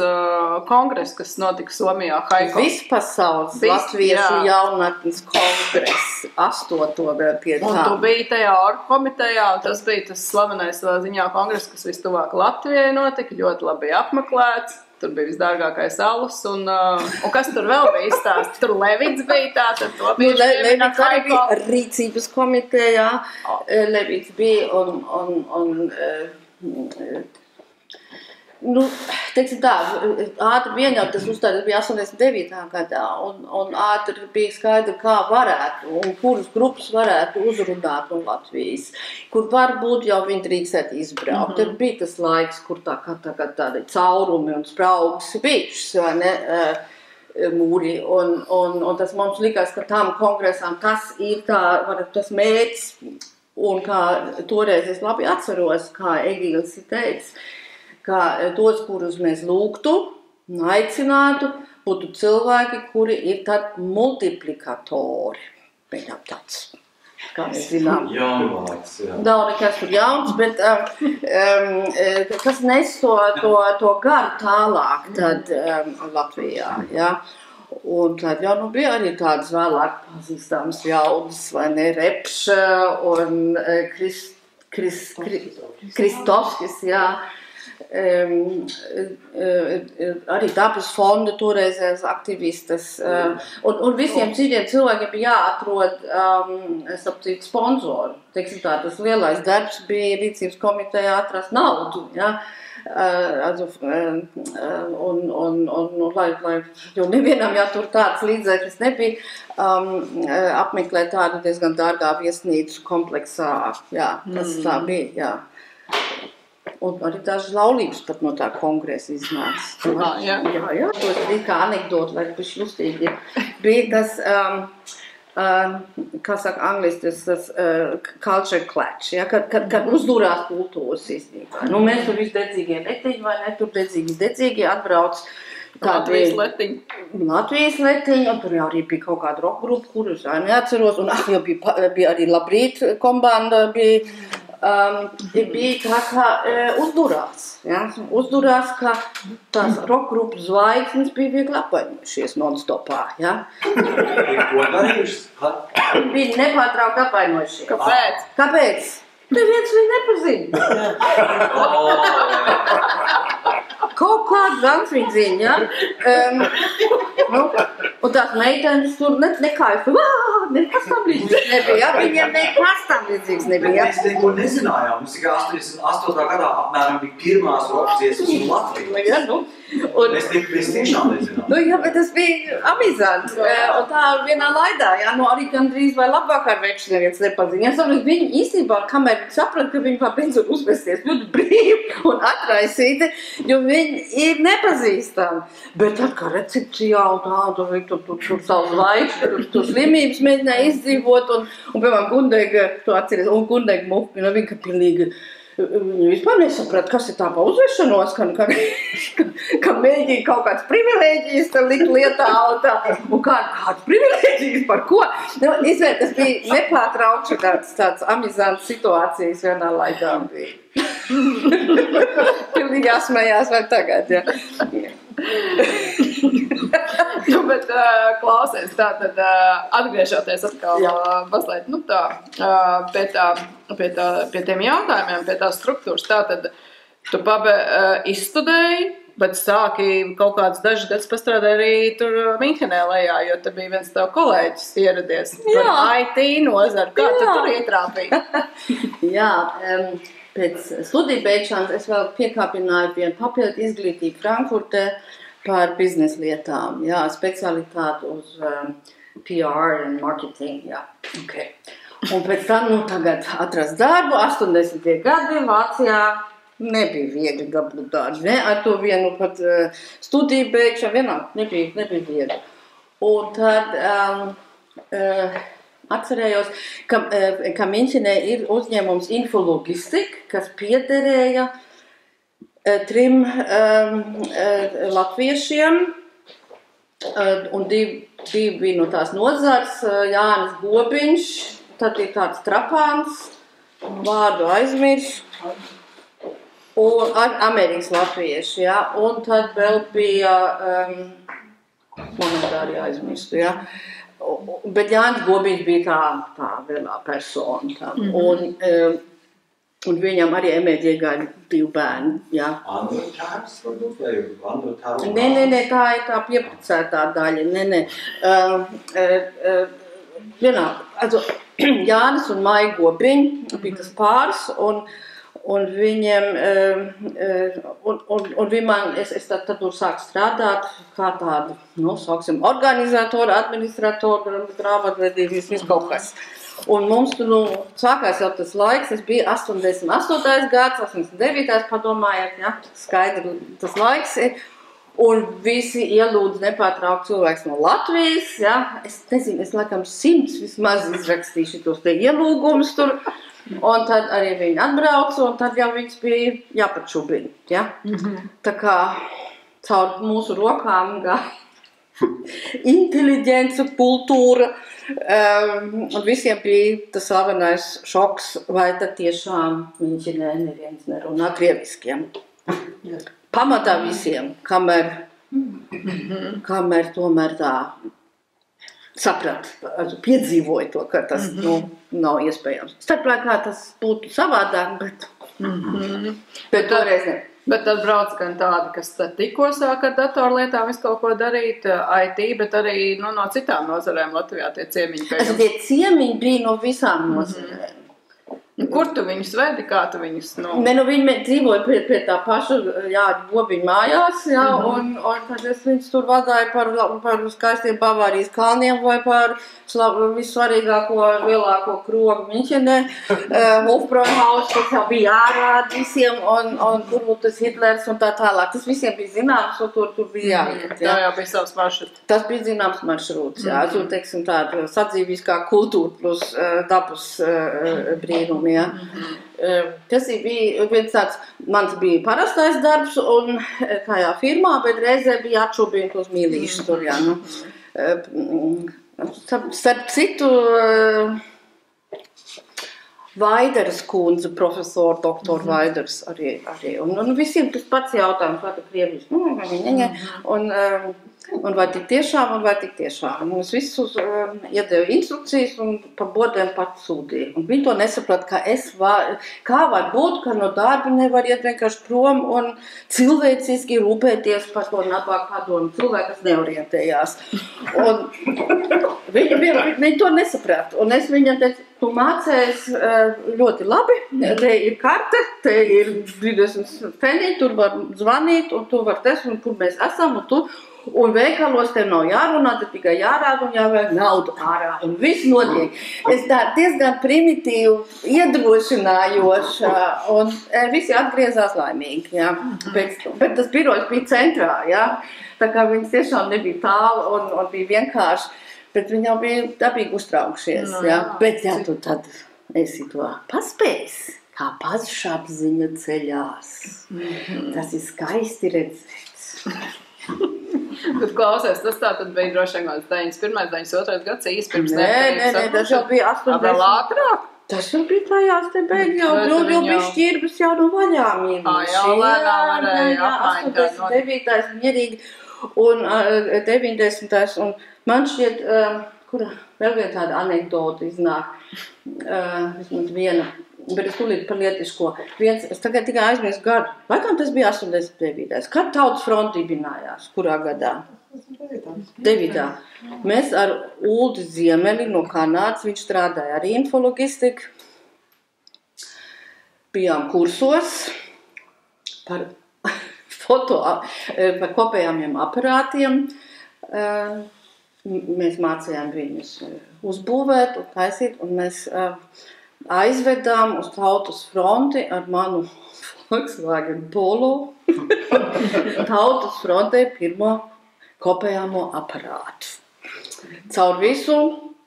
Speaker 1: kongresu, kas notika Somijā, Haiko.
Speaker 2: Vispasaules Latviešu jaunatnes kongresu, 8. vēl pie tā.
Speaker 1: Un tu biji tajā orgkomitejā, un tas bija tas slavenais ziņā kongresu, kas vistuvāk Latvijai notika, ļoti labi apmeklēts. Tur bija visdārgākais alus, un kas tur vēl bija izstāsts? Tur Levits bija tātad, to bija
Speaker 2: Levits arī bija rīcības komitejā, Levits bija teiksim tā, ātri vienā, tas uzstādījums bija 89. gadā, un ātri bija skaidri, kā varētu, un kuras grupas varētu uzrunāt no Latvijas, kur varbūt jau viņi drīkstētu izbraukt. Tur bija tas laiks, kur tādi caurumi un spraugas bijušas, vai ne, mūri, un tas mums likās, ka tam kongresām tas ir tas mērķis, un kā toreiz es labi atceros, kā Egīls ir teicis, ka tos, kurus mēs lūgtu un aicinātu, būtu cilvēki, kuri ir tad multiplikatori. Viņam tāds, kā mēs zinām.
Speaker 3: Jaunvārds, jā.
Speaker 2: Nav nekas tur jauns, bet kas nes to garu tālāk tad Latvijā, ja? Un tad jau bija arī tādas vēlāk pazīstams jaudas, vai ne, Repša un Kristovskis, jā. Arī dabas fonda toreizējās aktivistas un visiem citiem cilvēkiem bija jāatrod sponsoru. Teiksim tā, tas lielais darbs bija rīcības komitejā atrast naudu, ja? Jo nevienam jātur tādas līdzekļas nebija apmeklēt tādu diezgan dārgā viesnīcu kompleksā, jā, tas tā bija, jā. Un arī dažas laulības pat no tā kongresa iznāca. Jā, to ir kā anekdota, vai bišķi lustīgi. Bija tas, kā saka angliski, tas culture clash, ja, kad uzdurās kultūras īstenībā. Mēs tur visi dedzīgie letiņi, vai ne, tur dedzīgi atbrauc.
Speaker 1: Latvijas letiņi.
Speaker 2: Latvijas letiņi, un tur jau arī bija kaut kāda rock grupa, kurus neatceros, un jau bija arī Labrīt kombanda bija. bija tā kā uzdurās. Ja? Uzdurās, ka tās rockgrupas zvaigznes bija viegli apvainojušies non-stopā. Ja?
Speaker 3: Ko darījušas?
Speaker 2: Viņi bija nepārtraukti apvainojušies.
Speaker 1: Kāpēc?
Speaker 2: Kāpēc? Neviens viņu nepazīst. Kaut kāds gans viņa zina, ja? Un tās meitenes tur nekājas, nekas tam līdzīgs nebija, viņiem nekas tam līdzīgs nebija.
Speaker 3: Mēs neko nezinājām, mums tikai 88. gadā apmēram bija pirmās rockdziesmas un Latvijas.
Speaker 2: Ja,
Speaker 3: Mēs tiešām nezinām.
Speaker 2: Jā, bet tas bija amizanti. Un tā vienā laidā, ja, arī gandrīz vai labvakar veču neviens nepazīst. Es saprotu, viņi īstenībā, kamēr saprata, ka viņi beidzot uzvesties ļoti brīvi un atraisīti, jo viņi ir nepazīstami. Bet tad, kā recepcijā un tā, tur savus laikus, tur slimības mēģināja izdzīvot, un piemēram, Gundega, tu atceries, un Gundega Muhkina, viņa pilnīgi, viņi vispār nesaprata, kas ir tā pa uzvešanos, ka mēģina kaut kādas privilēģijas likt lietā, un kādas privilēģijas par ko. Izvērt, tas bija nepārtraukši tāds amizants situācijas vienā laikā bija. Pilnīgi jāsmējās vai tagad, ja.
Speaker 1: Bet klausies, tātad atgriežoties atkal mazliet, pie tiem jautājumiem, pie tās struktūras, tātad tu izstudēji, bet sāki kaut kāds dažus gadus pastrādāji arī tur Minhenē lejā, jo te bija viens tev kolēģis ieradies par IT nozaru. Kā tu tur ietrāpīji?
Speaker 2: Jā, pēc studiju beigšanas es vēl piekāpināju pie papildu izglītību Frankfurtē par biznesa lietām, jā, specialitāti uz PR un marketing, jā, okay. Un pēc tam, tagad atrast darbu, 80. gadi Vācijā nebija viegli dabūt darbu, ne, ar to vienu pat studiju beigšanu, vienalga, nebija viegli. Un tad atcerējos, ka Minhenē ir uzņēmums Infologistika, kas piederēja 3 latviešiem, un divi bija no tās nozars, Jānis Gobiņš, tad ir tāds Trapāns, vārdu aizmirst, un Amerikas latvieši, ja, un tad vēl bija, monetāri aizmirst, ja, bet Jānis Gobiņš bija tā vienā persona, un viņam arī emēģi iegāja 2 bērni, jā.
Speaker 3: Andra tēvs, varbūt, vai Andra tēvs?
Speaker 2: Nē, tā ir tā piepracētā daļa, vienalga, also Jānis un Maija Gobiņi bija tas pāris, un viņiem, un es tad tur sāku strādāt kā tādu, sauksim, organizatoru, administratoru, grāmatvedības, viss kaut kas. Un mums tur, sākās jau tas laiks, tas bija 88. gads, 89. padomājiet, ja, skaidri tas laiks ir. Un visi ielūdz nepārtraukt cilvēks no Latvijas, ja. Es nezinu, es laikam 100 vismaz izrakstīju šitos te ielūgumus tur. Un tad arī viņi atbrauca, un tad jau viņas bija jāpačubina, ja. Tā kā caur mūsu rokām gāja inteliģence, kultūra, un visiem bija tas slavenais šoks, vai tad tiešām viņš ir neviens nerunā krieviskiem. Pamatā visiem, kamēr tomēr tā saprat, piedzīvoja to, ka tas nav iespējams. Starplaikā tas būtu savādāk, bet toreiz ne.
Speaker 1: Bet tad brauc gan tādi, kas tikko sāk ar datorlietām visu kaut ko darīt, IT, bet arī no citām nozarēm Latvijā tie ciemiņi.
Speaker 2: Tie ciemiņi bija no visām nozarēm.
Speaker 1: Kur tu viņus vedi, kā tu viņus?
Speaker 2: Viņi dzīvoja pie tā paša Gobiņa mājās, jā, un tad es viņus tur vadāju par skaistiem Bavārijas kalniem vai par vissvarīgāko, lielāko krogu Minhenē, Hofbräuhaus, kas jau bija ārād visiem, un tur būtu tas Hitlers un tā tālāk. Tas visiem bija zināms, un tur bija jāiet.
Speaker 1: Tā jau bija savs maršruts.
Speaker 2: Tas bija zināms maršruts, jā. Tur, teiksim, tāda sadzīviskā kultūra plus dabas brīnumi. Ja. Tas bija viens tāds, mans bija parastais darbs, un kājā firmā, bet reizē bija atšūbījumi tos mīlīšus tur, jā. Starp citu, Vaiders kundze, profesora, doktora Vaiders arī. Un visiem tas pats jautājums, vai tu Krievijas, un vai tik tiešām. Un es visus iedevu instrukcijas un pa bodēm pats sūdīju. Un viņi to nesaprat, kā var būt, ka no darba nevar iet vienkārši prom un cilvēciski rūpēties par to nabāk padomu cilvēku, kas neorientējās. Un viņi to nesaprat. Un es viņam teicu, tu mācējies ļoti labi, te ir karte, te ir 20 pfenīgi, tur var zvanīt, un tu var un kur mēs esam, un veikalos tev nav jārunā, te tikai jārāda un jāvēl naudu ārā, un viss notiek. Es tā diezgan primitīvi iedrošinājoša, un visi atgriezās laimīgi, jā. Bet tas birojs bija centrā, jā. Tā kā viņas tiešām nebija tālu un bija vienkārši, bet viņi jau bija dabīgi uztraukšies, jā. Bet jā, tu tad esi to paspējis, kā pašapziņa ceļās. Tas ir skaisti redzēts.
Speaker 1: Bet klausies, tas tā tad bija droši vien 91. 92. gads īsti pirms
Speaker 2: Nē, tas jau bija 80.
Speaker 1: Vēl ātrāk?
Speaker 2: Tas jau bija tajās te beig jau bija šķirbas jau no vaļām ievīši.
Speaker 1: Jau lēnām varēja apmaiņot.
Speaker 2: 89. mierīgi un 90. un man šķiet, kura vēl viena tāda anekdota iznāk, vismaz viena. Bet es tūlīt par lietiško. Es tagad tikai aizmirstu gadu. Laikam tas bija 89. Kad Tautas fronte dibinājās? Kurā gadā? 9. Mēs ar Uldi Ziemeli no Kanādas, viņš strādāja arī infologistiku. Bijām kursos par par kopējāmiem aparātiem. Mēs mācījām viņus uzbūvēt un taisīt, un mēs aizvedām uz Tautas fronti ar manu Volkswagen Polo Tautas frontē pirmo kopējāmo aparātu. Caur visu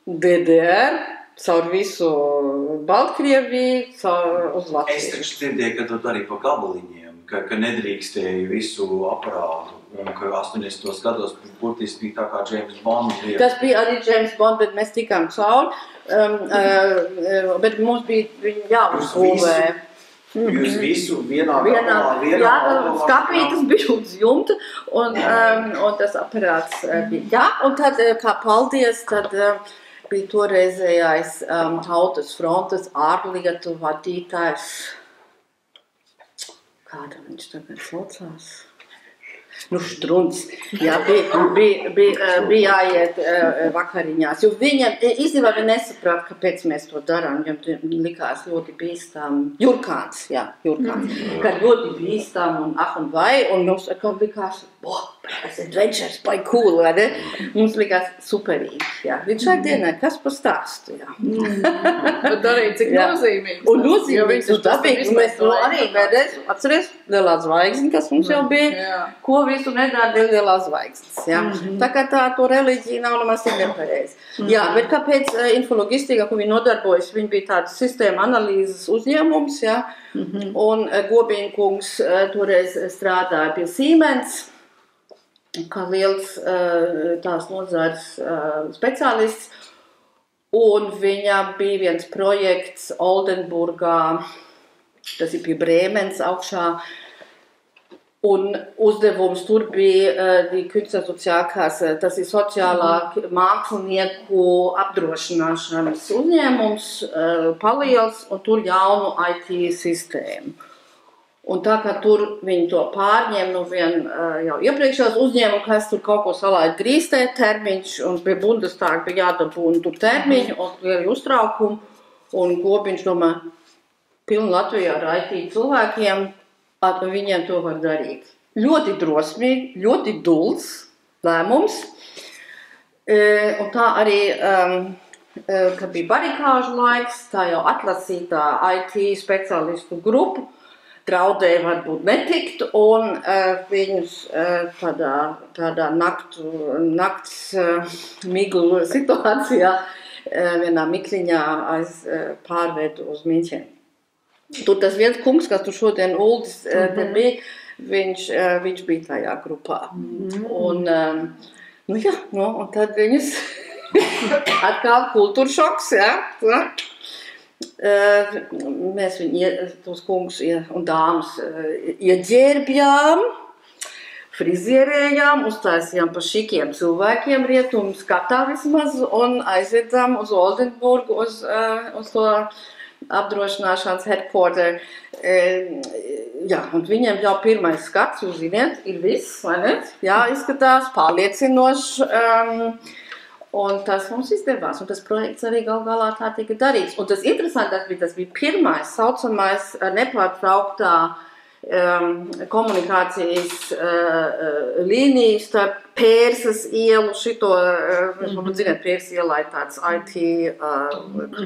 Speaker 2: DDR, caur visu Baltkrieviju, caur uz Latviju.
Speaker 3: Es taču dzirdēju, ka tu arī pa gabaliņiem, ka nedrīkstēji visu aparātu. Un ka 80. gados burtiski bija tā kā James Bond.
Speaker 2: Tas bija arī James Bond, bet mēs tikām cauri. Bet mums bija jāuzbūvē.
Speaker 3: Jūs visu vienā
Speaker 2: skapītas bija uz jumta, un tas aparāts bija. Jā, un tad, kā paldies, tad bija toreizējais Tautas frontes ārlietu vadītājs. Kāda viņš tagad saucās? Štruns. Jā, bija jāiet vakariņās, jo viņam īstenībā nesaprāt, kāpēc mēs to darām, viņam likās ļoti bīstām. Jurkāns, kad ļoti bīstām un vai, un mums likās, tas adventures, by cool, vai ne? Mums likās superīgi, jā. Līdz šai dienai, kas par stāstu, jā.
Speaker 1: Bet arī cik nozīmīgi.
Speaker 2: Un nozīmīgi, un dabīgi, mēs to arī vēdēs, atceries, lielā zvaigzne, kas mums jau bija, ko visu nedara lielā zvaigznes, jā. Tā kā to reliģija nav nemaz tik nepareizi. Jā, bet kāpēc infologistika, ko viņi nodarbojas, viņi bija tāds sistēma analīzes uzņēmums, jā, un Gobiņkungs toreiz strādāja pie Siemens, kā liels tās nozares speciālists, un viņam bija viens projekts Oldenburgā, tas ir pie Brēmens augšā, un uzdevums tur bija Künstlersozialkasse, tas ir sociālā mākslinieku apdrošināšanas uzņēmums, paliels, un tur jaunu IT sistēmu. Un tā kā tur viņi to pārņēma no viena jau iepriekšējās uzņēmuma, kas tur kaut ko salaid grīstē termiņš, un pie Bundestāga bija jādabūna tur termiņu, un lieli uztraukumi, un Gobiņš domā, pilni Latvijā ar IT cilvēkiem, viņiem to var darīt. Ļoti drosmīgi, ļoti dulls lēmums, un tā arī, kad bija barikāžu laiks, tā jau atlasītā IT speciālistu grupu, draudēja varbūt netikt, un viņus tādā nakts miglu situācijā vienā mikliņā pārvedu uz Miņķeni. Tur tas viens kungs, kas tur šodien Uldis te bija, viņš bija tajā grupā. Un, un tad viņus atkal kultūra šoks, jā. Mēs tos kungus un dāmas ieģērbjām, frizierējām, uztaisījām pa šikiem cilvēkiem rietumu skatā vismaz un aizvedām uz Oldenburgu uz to apdrošināšanas headquarter. Jā, un viņiem jau pirmais skats, jūs ziniet, ir viss, vai ne? Jā, izskatās pārliecinoši. Un tas mums izdevās, un tas projekts arī galā tā tika darīts. Un tas interesantāks bija, tas bija pirmais saucamais nepārtrauktā komunikācijas līnija starp Pērsas ielu, šito, zināt, Pērsas ielā ir tāds IT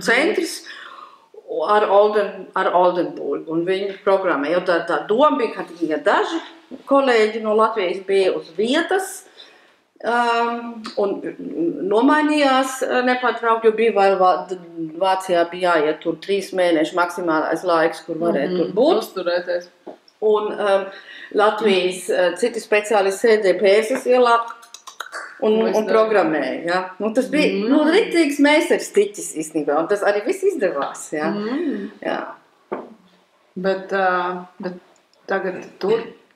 Speaker 2: centrs, ar Oldenburgu, un viņi programmē. Jo tā doma bija, ka tikai daži kolēģi no Latvijas bija uz vietas, un nomainījās nepārtraukti, jo bija vēl Vācijā bija jāiet tur 3 mēneši maksimālais laiks, kur varēja tur būt.
Speaker 1: Uzturēties.
Speaker 2: Un Latvijas citi speciālisti sēdēja Pērsas ielā un programmēja. Ja? Nu, tas bija riktīgs meistars tiķis īstenībā, un tas arī viss izdevās. Ja? Jā.
Speaker 1: Bet tagad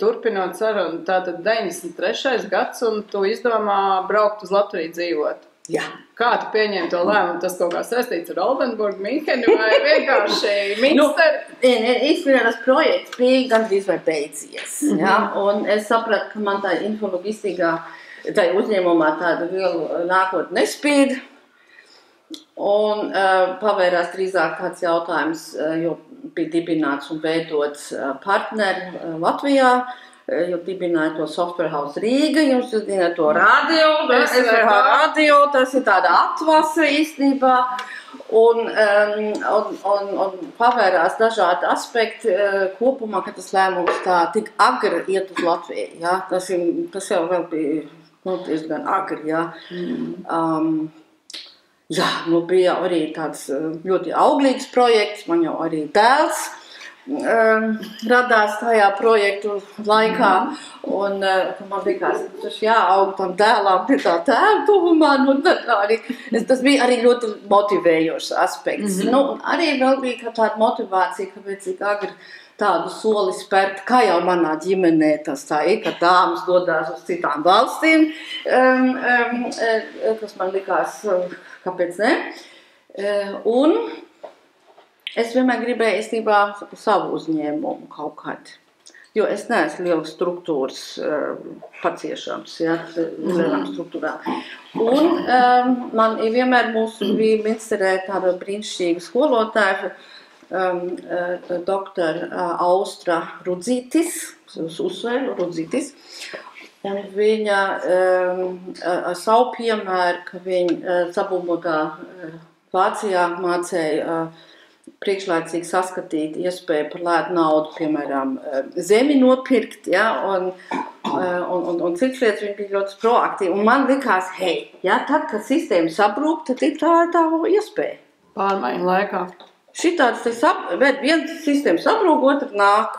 Speaker 1: turpinot sarunu, tātad 93. gads, un tu izdomā braukt uz Latviju dzīvot.
Speaker 2: Jā.
Speaker 1: Kā tu pieņēmi to lēmumu? Tas kaut kā saistīts ar Oldenburgu, Minheni vai vienkārši Minsteri?
Speaker 2: Īstenībā tas projekts bija gandrīz vai beidzies. Ja? Un es sapratu, ka man tā infologistīgā tā uzņēmumā tāda liela nākotne nespīd. Un pavērās drīzāk tāds jautājums, jo bija dibināts un veidots partneri Latvijā, jo dibināja to Software House Rīga, jūs zināt to radio, SVH radio, tas ir tāda atvase īstenībā, un pavērās dažādi aspekti kopumā, ka tas lēmums tā tik agri iet uz Latviju, ja? Tas jau vēl bija diezgan agri, ja? Jā, bija arī tāds ļoti auglīgs projekts, man jau arī dēls radās tajā projektu laikā, un man likās, ka tas jāaug tam dēlām pie tā tēva tuvumā, tas bija arī ļoti motivējošs aspekts. Arī vēl bija tāda motivācija, kāpēc ik agri tādu soli spērt, kā jau manā ģimenē tas tā ir, ka dāmas dodās uz citām valstīm, kas man likās, kāpēc ne. Un es vienmēr gribēju īstenībā savu uzņēmumu kaut kādu, jo es neesmu liela struktūras paciešams, ja, lielām struktūrām. Un man vienmēr bija Minsterē tāda brīnišķīga skolotāja, doktora Austra Rudzītis, uzsvēru Rudzītis. Un viņa ar savu piemēru, ka viņa sabūmotā Vācijā mācēja priekšlaicīgi saskatīt iespēju par lētu naudu, piemēram, zemi nopirkt, ja, un citas lietas viņa bija ļoti proaktīva. Un man likās, ja, tad, kad sistēma sabrūk, tad ir tā iespēja.
Speaker 1: Pārmaiņu laikā.
Speaker 2: Šitāds, viena sistēma sabrūk, otra nāk.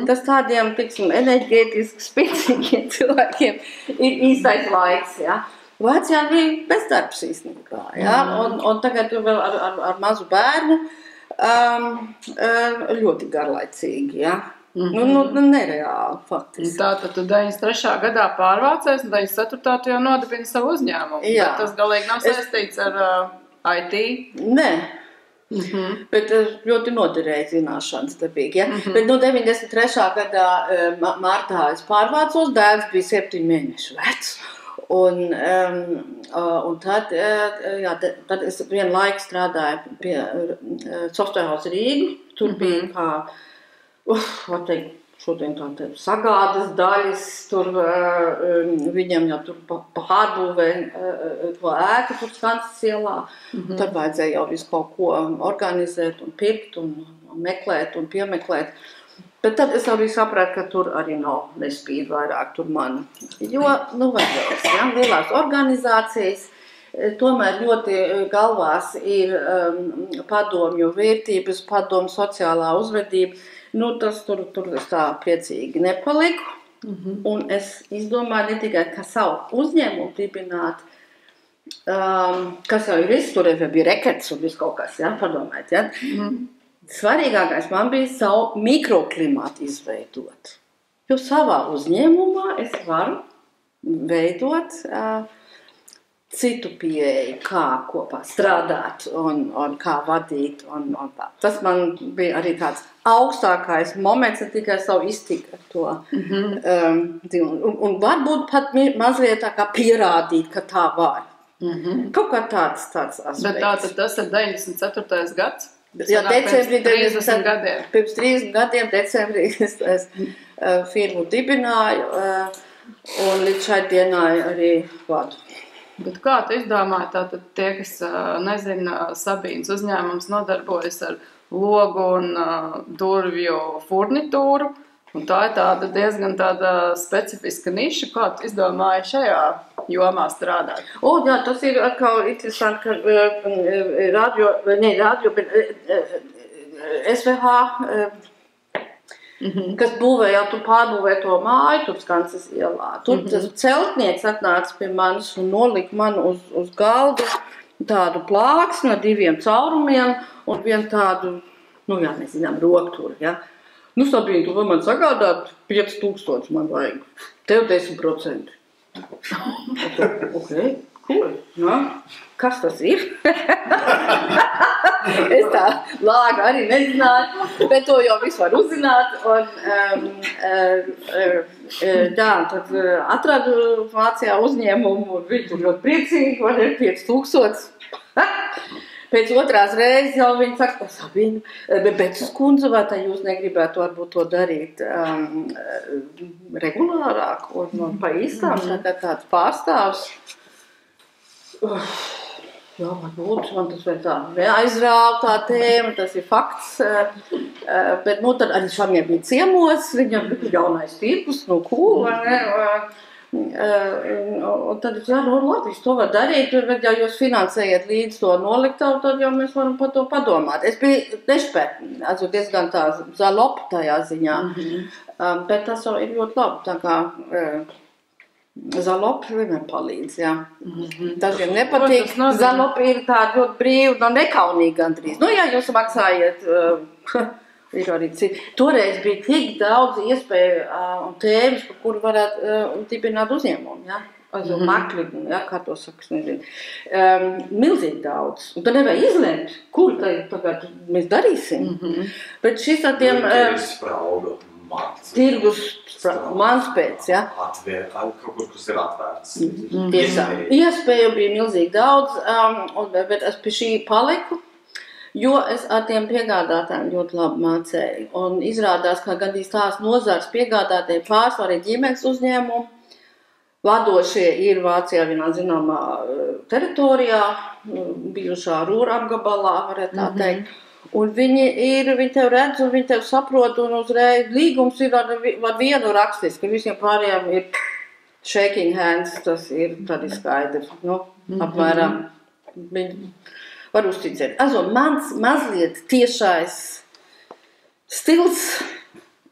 Speaker 2: Tas tādiem, enerģētiski spēcīgiem cilvēkiem ir īstais laiks, ja. Vācijā bija bezdarbs īstenībā, ja, un tagad vēl ar mazu bērnu ļoti garlaicīgi, ja. Nereāli, faktiski.
Speaker 1: Tātad tu 93. gadā pārvācies, un 94. tu jau nodibini savu uzņēmumu. Jā. Bet tas galīgi nav saistīts ar IT?
Speaker 2: Nē. Bet ļoti noderēja zināšanas dabīgi, ja? Bet 93. gadā martā es pārvācos, dēls bija 7 mēnešu vecs. Un tad es vienu laiku strādāju pie Software House Rīgu. Tur bija kā, var teikt, šodien tā sagādas daļas, tur viņam jau tur pārbūvē to ēku tur Skansas ielā. Tur vajadzēja jau visu kaut ko organizēt un pirkt un meklēt un piemeklēt. Bet tad es arī sapratu, ka tur arī nespīd vairāk tur man. Jo, vajadzēs, ja, lielās organizācijas, tomēr ļoti galvās ir padomju vērtības, padomju sociālā uzvedība. Tas tur es tā priecīgi nepaliku. Un es izdomāju ne tikai, ka savu uzņēmumu dibināt, kas jau ir izturēts, vai bija rekets un viss kaut kas, ja, padomājiet, ja. Svarīgākais man bija savu mikroklimātu izveidot. Jo savā uzņēmumā es varu veidot citu pieeju, kā kopā strādāt un kā vadīt un tā. Tas man bija arī tāds augstākais moments, ne tikai savu iztiku ar to. Un varbūt pat mazliet tā kā pierādīt, ka tā var. Kaut kā tāds aspekts. Bet
Speaker 1: tātad tas ir 94. gads?
Speaker 2: Jā, decembrī,
Speaker 1: 30 gadiem.
Speaker 2: Pirms 30 gadiem decembrī es firmu dibināju un līdz šai dienai arī vadu.
Speaker 1: Bet kā tu izdomāji, tātad tie, kas nezina, Sabīnas uzņēmums nodarbojas ar logu un durvju furnitūru, un tā ir tāda diezgan tāda specifiska niša, kā tu izdomāji šajā jomā strādāt?
Speaker 2: Jā, tas ir atkal interesanti, ka SVH, kas būvēja, tu pārbūvēja to māju, tur Skanses ielā. Tur tas celtnieks atnāca pie manis un nolika man uz galdu tādu plāksni ar 2 caurumiem un vienu tādu, nezinām, rokturu, ja. Sabīna, tu vai man sagādāt 5000 man vajag. Tev 10%. Okay. Cool. Kas tas ir? Es tā lāga arī nezināju, bet to jau visu var uzzināt. Tad atradu Vācijā uzņēmumu un viņi tur ļoti priecīgi, man ir 5000. Pēc otrās reizes jau viņi saka, Sabīna, bet uz kundze, vai tā jūs negribētu varbūt to darīt regulārāk un pa īstām, tāds pārstāvs? Jā, varbūt, man tas vēl tā neaizrāva tā tēma, tas ir fakts, bet tad arī šamiem bija ciemos, viņam bija jaunais tirgus, cool, vai ne? Un tad labi, to var darīt, bet ja jūs finansējat līdz to noliktavu, tad jau mēs varam par to padomāt. Es biju nešpērtni, diezgan tā zalopa tajā ziņā, bet tas jau ir ļoti labi, tā kā zalopa vienmēr palīdz, jā. Dažiem nepatīk, zalopa ir tāda ļoti brīva, nekaunīga gandrīz. Ja jūs maksājiet... Ir arī citi. Toreiz bija tik daudz iespēju un tēmas, par kuru varētu dibināt uzņēmumu, ja? Makli, ja? Kā to saka, es nezinu. Milzīgi daudz. Un tad nevajag izlemt, kur tagad mēs darīsim. Bet šis tādiem... Tirgus mans pēc, ja?
Speaker 3: Kaut kur, kas ir atvērts.
Speaker 2: Tiesā. Iespēju bija milzīgi daudz, bet es pie šī paliku. Jo es ar tiem piegādātājiem ļoti labi mācēju. Un izrādās, ka gandrīz tās nozars piegādātāji pārsvarā ģimenes uzņēmumu. Vadošie ir Vācijā vienā zināmā teritorijā, bijušā Rūra apgabalā, varētu tā teikt. Un viņi tev redz un viņi tev saprot un uzreiz līgums ir ar vienu rakstiski, ka visiem pārējiem ir shaking hands, tas ir tad skaidrs, apmēram. Var uzticēt. Mans mazliet tiešais stils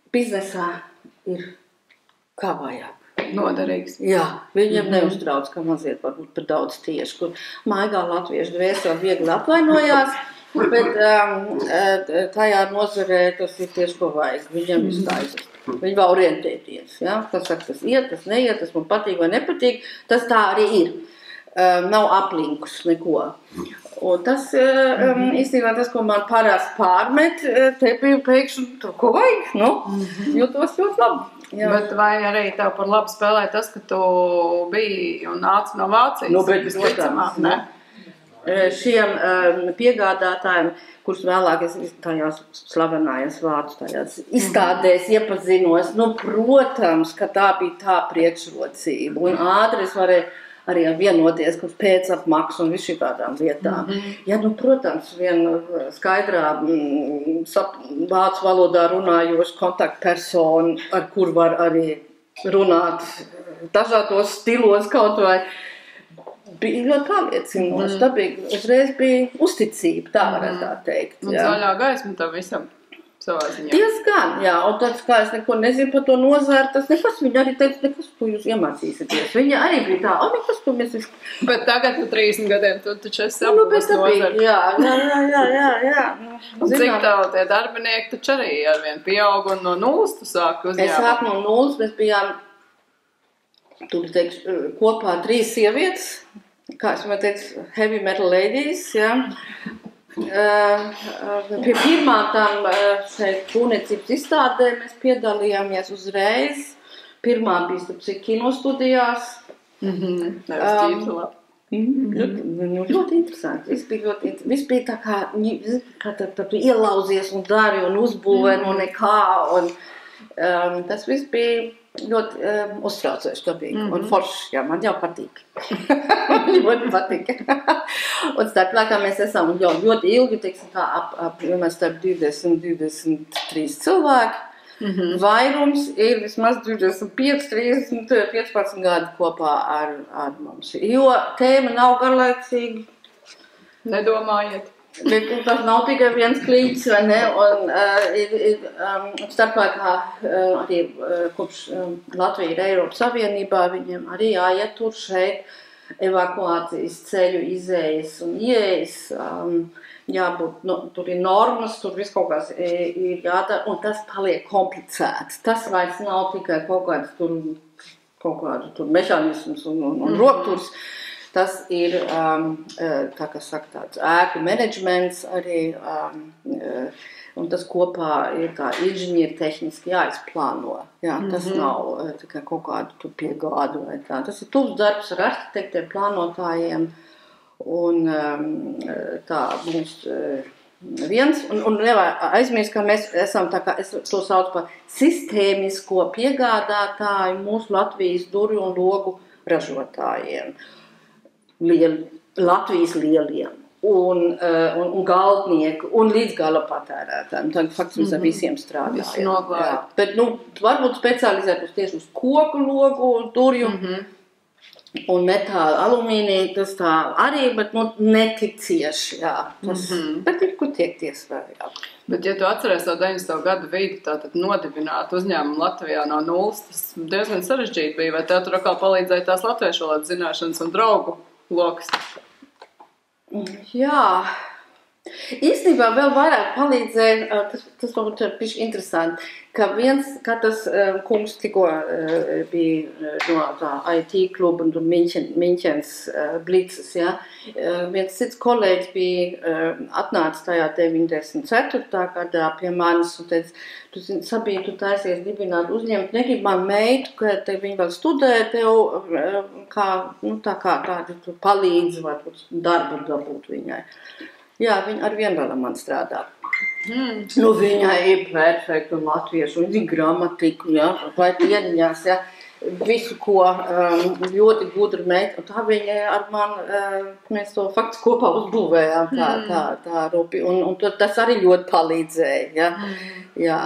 Speaker 2: biznesā ir kā vajag.
Speaker 1: Noderīgs.
Speaker 2: Jā, viņam neuztrauc, ka mazliet varbūt par daudz tieši, kur maigā latviešu dvēseli viegli apvainojās, bet tajā nozarē tas ir tieši, ko vajag. Viņam ir skaidrs. Viņi var orientēties. Ja? Tas saka, tas iet, tas neiet, tas man patīk vai nepatīk. Tas tā arī ir. Nav aplinkus neko. Un tas, īstenībā tas, ko man parasti pārmet, te bija pēkšņi, ko vajag, jūtos ļoti labi. Jā.
Speaker 1: Bet vai arī tev par labu spēlē tas, ka tu biji un nāci no Vācijas?
Speaker 2: Bet visticamāk, ne? Šiem piegādātājiem, kurus vēlāk es tajās slavenājās vārdus, tajās izstādēs iepazinos, protams, ka tā bija tā priekšrocība. Un ātri es varēju arī vienoties, kurš pēcapmaksu un visu tādām lietām. Ja, protams, viena skaidrā vācu valodā runājoša kontaktpersona, ar kur var arī runāt dažādos stilos kaut vai, bija ļoti pārliecinoši. Uzreiz bija uzticība, tā varētu tā teikt.
Speaker 1: Un zaļā gaisma tam visam. savā ziņā.
Speaker 2: Diezgan, jā, un tāds, kā es neko nezinu par to nozari, tas nekas, viņa arī teica, nekas, ko jūs iemācīsieties. Viņa arī bija tā, nekas, ko mēs...
Speaker 1: Bet tagad par 30 gadiem tu taču esi
Speaker 2: Nu, bet
Speaker 1: apgūst nozari.
Speaker 2: jā.
Speaker 1: Un cik tev tie darbinieki taču arī arvien pieaug un no nulles tu sāki uzņēmumu?
Speaker 2: Es sāku no nulles, mēs bijām, tur teikšu, kopā 3 sievietes, kā es man teicu, heavy metal ladies, jā. Pie pirmām tām šeit būvniecības izstādē mēs piedalījāmies uzreiz. Pirmā bija starp cik kinostudijās. Ļoti interesanti. Viss bija tā kā tu ielauzies un dari un uzbūvē no nekā. Un, tas viss bija ļoti uztraucoši dabīgi un forši, jā, man jau patīk. Ļoti patīk. Un starplākā mēs esam ļoti ilgi, teiksim, kā mēs starp 20-23 cilvēki. Vairums ir vismaz 25, 30, 15 gadi kopā ar mums. Jo tēma nav garlaicīga.
Speaker 1: Nedomājiet.
Speaker 2: Bet tas nav tikai viens klīts, vai ne? Un starpākā arī kopš Latvija ir Eiropas Savienībā, viņiem arī jāiet tur šeit evakuācijas ceļu izējas un ieejas. Jābūt, tur ir normas, tur viss kaut kas ir jādara, un tas paliek komplicēts. Tas vairs nav tikai kaut kāds tur mehānisms un rokturs. Tas ir, tā kā saka, tāds ēku menedžments arī, un tas kopā ir kā inženieri tehniski jāizplāno. Jā, tas nav tikai kaut kādu tur piegādu vai tā. Tas ir tuvs darbs ar arhitektiem, plānotājiem, un tā mums viens, un nevajag aizmirst, ka mēs esam tā kā, es to saucu par sistēmisko piegādātāju mūsu Latvijas durvju un logu ražotājiem. Latvijas lieliem un galdnieku un līdz gala patērētājiem. Tad faktiski ar visiem strādājam. Bet, varbūt specializēt tieši uz koku logu, durju un metāla, alumīnija, tas tā arī, bet netik cieši, jā. Bet ir, kur tiekties vēl, jā.
Speaker 1: Bet, ja tu atceries to 90. gadu vidi, tātad nodibināt uzņēmumu Latvijā no nulles, tas diezgan sarežģīti bija, vai tev tur atkal palīdzēja tās latviešu valodas zināšanas un draugu lokas?
Speaker 2: Jā. Īstenībā vēl vairāk palīdzēja, tas varbūt ir pišķi interesanti, ka tas kungs tikko bija no tā IT kluba un Miņķens Blitzes, ja. Viens cits kolēģis bija atnācis tajā 94. gadā pie manis un teica, tu Sabīne, tu taisies dibināt uzņemt, negrib man meitu, ka viņi vēl studē tev, tā kā tādi tu palīdzi, varbūt darbu dabūt viņai. Jā, viņa ar vienu vēl man strādā. Viņai ir perfekta latviešu, viņa ir gramatika, jā, vai dieniņās, jā, visu, ko ļoti gudra meita. Un tā viņa ar mani, mēs to faktiski kopā uzbūvējām, tā rupi, un tas arī ļoti palīdzēja, jā.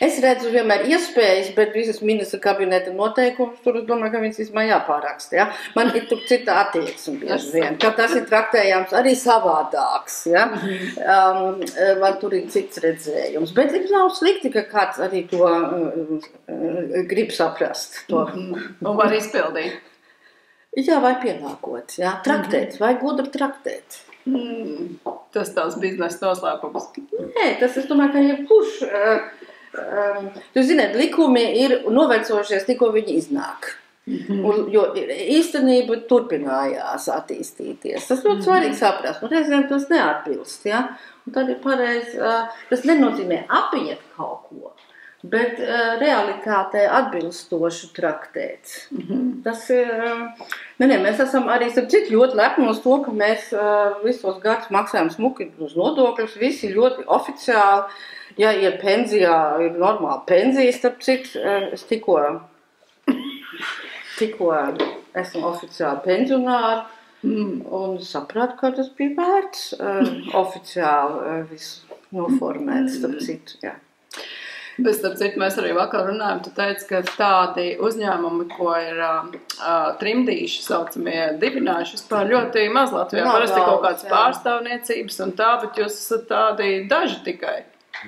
Speaker 2: Es redzu vienmēr iespējas, bet visas ministra kabineta noteikumus, tur es domāju, ka viņas vismaz jāpāraksta, ja? Man ir tur cita attieksme bieži vien, ka tas ir traktējams arī savādāks, ja? Man tur ir cits redzējums, bet ir nav slikti, ka kāds arī to grib saprast. To.
Speaker 1: Un var izpildīt.
Speaker 2: Jā, vai pielāgot, jā, traktēt, vai gudri traktēt.
Speaker 1: Tas tās biznesa noslēpums.
Speaker 2: Nē, tas es domāju, ka jebkurš... Jūs zināt, likumi ir novecojušies, tikko viņi iznāk. Jo īstenība turpinājās attīstīties. Tas ļoti svarīgi saprast. Un reizēm tas neatbilst. Ja? Un tad ir pareizi, tas nenozīmē apiet kaut ko, bet realitātē atbilstoši traktēt. Tas ir... Mēs esam arī ļoti lepni uz to, ka mēs visos gadus maksājam smuki uz nodokļus, visi ļoti oficiāli. Ja ir pensijā, ir normāla pensija, starp cik, es tikko esmu oficiāli pensionāri un sapratu, ka tas bija vērts oficiāli visu noformēt, starp citu, jā.
Speaker 1: Bet, starp citu, mēs arī vakar runājam, tu teici, ka tādi uzņēmumi, ko ir trimdīši saucamie dibinājuši, vispār ļoti maz Latvijā. Parasti kaut kāds pārstāvniecības un tā, bet jūs esat tādi daži tikai.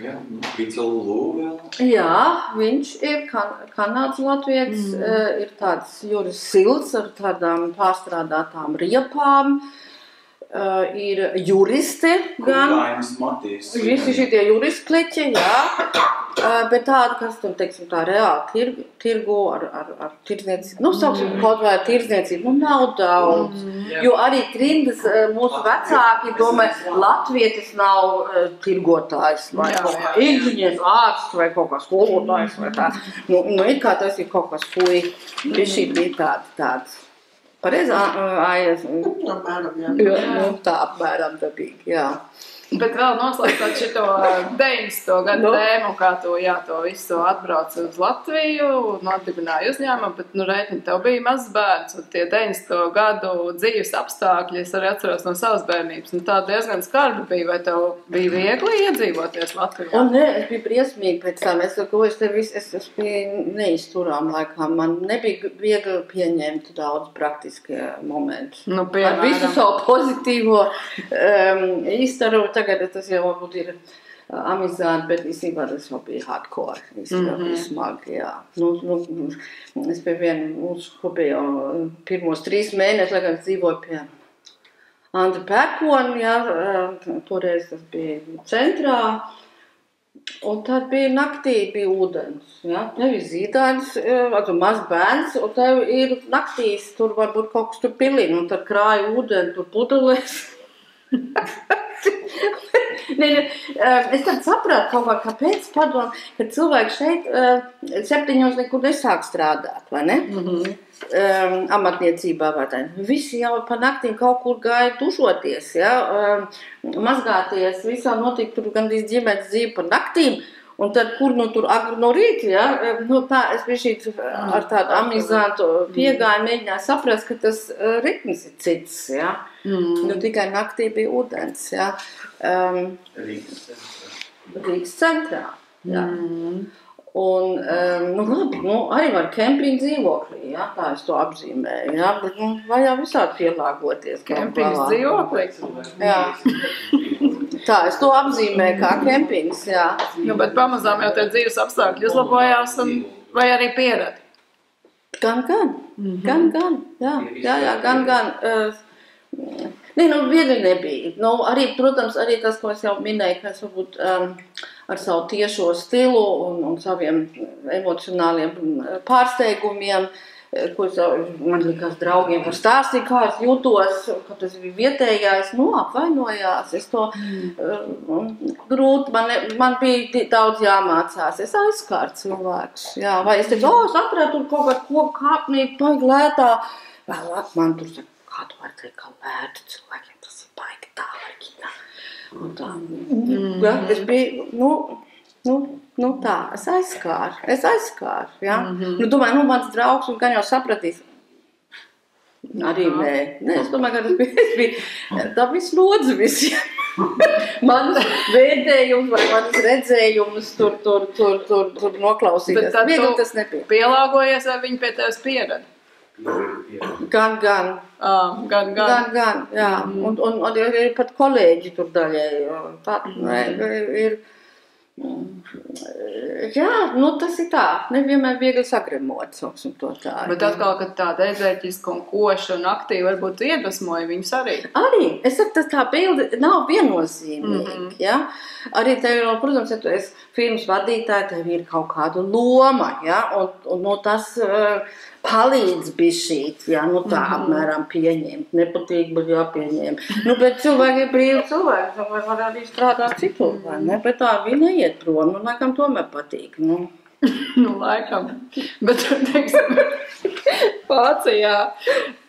Speaker 3: Jā, Picelu vēl.
Speaker 2: Jā, viņš ir kanāds latvietis, ir tāds Juris Silts ar tādām pārstrādātām riepām. Ir juristi gan.
Speaker 3: Kundainis Matīs.
Speaker 2: Visi šitie juristpleķi, jā. Bet tāda, kas tam, teiksim, tā reāli tirgo ar tirdzniecību. Nu, sauksim, kaut vai tirdzniecību, nu, nav daudz. Jo arī trimdas mūsu vecāki, domāju, latvietis nav tirgotājs vai kaut kā inženieris, ārsts vai kaut kā skolotājs vai tā. Nu, ir kā tas ir kaut kas fuj. Šī bija tāds. Pareizi, aies. Tā apmēram dabīgi, jā.
Speaker 1: Bet vēl noslēdzot šito 90. gadu tēmu, kā to visu atbrauc uz Latviju, nodibināja uzņēmumu, bet, rēķini, tev bija mazs bērns, un tie 90. gadu dzīves apstākļi, es arī atceros no savas bērnības, un tā diezgan skarbi bija, vai tev bija viegli iedzīvoties Latvijā?
Speaker 2: Nē, es biju briesmīgi pēc tam, es biju neizturām laikā, man nebija viegli pieņemt daudz praktiskie momenti.
Speaker 1: Nu, piemēram.
Speaker 2: Ar visu savu pozitīvo iztaru. Tagad tas jau varbūt ir amizanti, bet īstenībā tas jau bija hardcore. Īstenībā bija smagi, jā. Es pie vienu uzkopēju pirmos 3 mēnešus, lai gan dzīvoju pie Andra Pērkona, jā, toreiz tas bija centrā. Un tad bija naktī, bija ūdens, jā. Nevis zīdainis, maz bērns, un tev ir naktīs, tur varbūt kaut kas tur pilina, un tad krāja ūdeni, tur pudelēs. Es tad sapratu kaut kā, kāpēc padomu, ka cilvēki šeit 7 nekur nesāk strādāt, vai ne? Amatniecībā vai tā. Visi jau pa naktīm kaut kur gāja dušoties, ja? Mazgāties, visā notika tur gandrīz ģimenes dzīve pa naktīm. Un tad, kur tur agri no rīta, ja? Tā es biju ar tādu amizantu piegāju, mēģināju saprast, ka tas ritms ir cits, ja? Tikai naktī bija ūdens, ja? Rīgas centrā, ja? Un, labi, arī var kempinga dzīvoklī, ja? Tā es to apzīmēju, ja? Bet, vajag visādi pielāgoties.
Speaker 1: Kempings dzīvoklī?
Speaker 2: Jā. Tā, es to apzīmēju kā kempings, jā.
Speaker 1: Bet pamazām jau tie dzīves apstākļi uzlabojās vai arī pierad?
Speaker 2: Gan, gan. Viegli nebija. Arī, protams, arī tas, ko es jau minēju, ka es varbūt ar savu tiešo stilu un saviem emocionāliem pārsteigumiem, ko man likās draugiem var stāstīt, kā es jūtos, kad tas bija vietējais, apvainojās. Es to grūti, man bija daudz jāmācās. Es aizskāru cilvēkus, jā. Vai es teicu, es atradu tur kaut kādu koku kāpnīti, baigi lētā. Vēlāk man tur saka, kā tu vari teikt, kā lēta cilvēkiem, tas ir baigi dārgi. Un tā, ja, es biju, tā, es aizskāru, jā. Domāju, mans draugs gan jau sapratīs. Arī nē, es domāju, ka tas bija, tā bija slodzi visiem. Manas vērtējums vai manas redzējumus tur noklausīties.
Speaker 1: Bet
Speaker 2: viegli tas nebija.
Speaker 1: Pielāgojies, vai viņi pie tevis pierada?
Speaker 2: Gan, jā. Un ir pat kolēģi tur daļēji. Tā ir. Jā, tas ir tā. Nevienmēr viegli sagremot, sauksim to tā.
Speaker 1: Bet atkal, kad tāda ezerķiska un koša un aktīva varbūt iedvesmoja viņus arī.
Speaker 2: Arī. Es saku, tā bilde nav viennozīmīga, ja? Arī tev, protams, ja tu esi filmas vadītāji, tev ir kaut kāda loma, ja? Un tas palīdz bišķīt, ja? Tā apmēram pieņemt. Nepatīk, bet jāpieņem. Bet cilvēki ir brīvi cilvēki, cilvēki var arī strādāt citur, vai ne? Bet tā viņi neiet prom, laikam tomēr patīk,
Speaker 1: Laikam. Bet, teiksim, Vācijā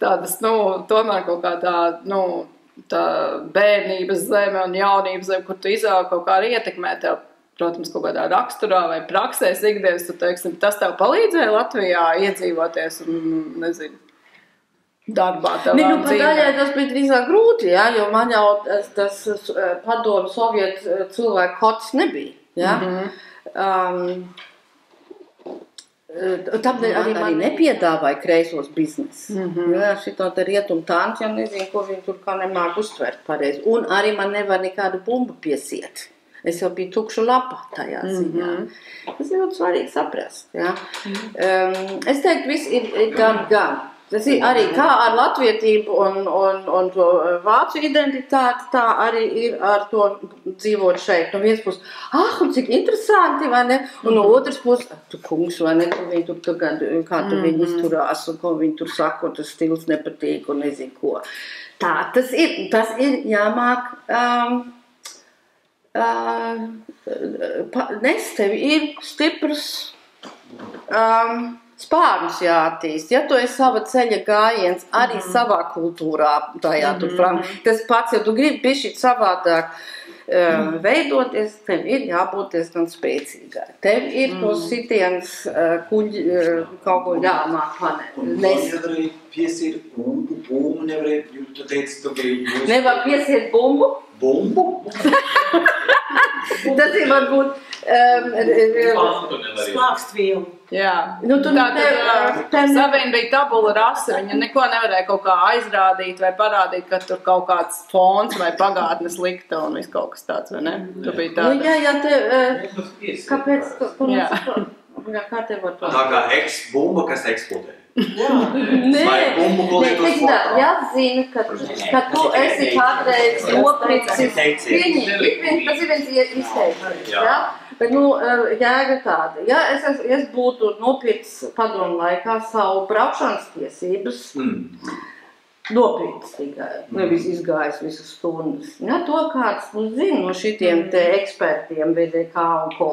Speaker 1: tādas, tomēr kaut kā tā bērnības zeme un jaunības zeme, kur tu izaug kaut kā arī ietekmē tev, protams, kaut kādā raksturā vai praksēs ikdienas, tu teiksim, tas tev palīdzēja Latvijā iedzīvoties un, nezinu, darbā tavā dzīvē?
Speaker 2: Daļai tas bija drīzāk grūti, ja, jo man jau tas padomu sovietu cilvēku kods nebija, ja. Tam arī nepiedāvāja kreisos biznesu. Jā, šito te rietumu tanti, ja nezinu, ko viņi tur kā nemāk uztvert pareizi. Un arī man nevar nekādu bumbu piesiet. Es jau biju tukšu lapā tajā ziņā. Tas ir ļoti svarīgi saprast. Jā. Es teiktu, viss ir gan. Tas ir arī kā ar latvietību un to vācu identitāti, tā arī ir ar to dzīvot šeit. No vienas puses, un cik interesanti, vai ne? Un no otras puses, tu kungs, vai ne? Viņi tur kā tu viņi izturās un ko viņi tur saka, un tas stils nepatīk un nezinu ko. Tā, tas ir jāmāk nes tevi ir stiprs spārnus jāattīst. Ja tu esi sava ceļa gājiens arī savā kultūrā, tajā tur tas pats, ja tu gribi bišķīt savādāk veidoties, tev ir jābūt diezgan spēcīgai. Tev ir tos sitiens kuģi kaut ko jāmāk panēt.
Speaker 3: Nevarēja piesiet bumbu, nevarēja, tu teici, tu biji...
Speaker 2: Nevar piesiet bumbu?
Speaker 3: Bumbu?
Speaker 2: Tas ir varbūt
Speaker 4: Slāpstvielu.
Speaker 1: Jā.
Speaker 2: Nu,
Speaker 1: Savien bija tabula rasa, viņa neko nevarēja kaut kā aizrādīt vai parādīt, ka tur kaut kāds fons vai pagātnes likta un viss kaut kas tāds, vai ne? Tu biji tāda.
Speaker 2: Nu, jā, kāpēc? Kā tev var to?
Speaker 3: Tā kā bumba, kas eksploatē.
Speaker 2: Nē, jāzina, ka tu esi kādreiz nopricis pieņem. Tas ir viens izteikums, jā? Bet, jēga tāda. Ja es būtu nopircis padomu laikā savu braukšanas tiesības, nopircis tikai, nevis izgājis visas stundas. Ja, to kāds zina no šitiem te ekspertiem, VDK un ko.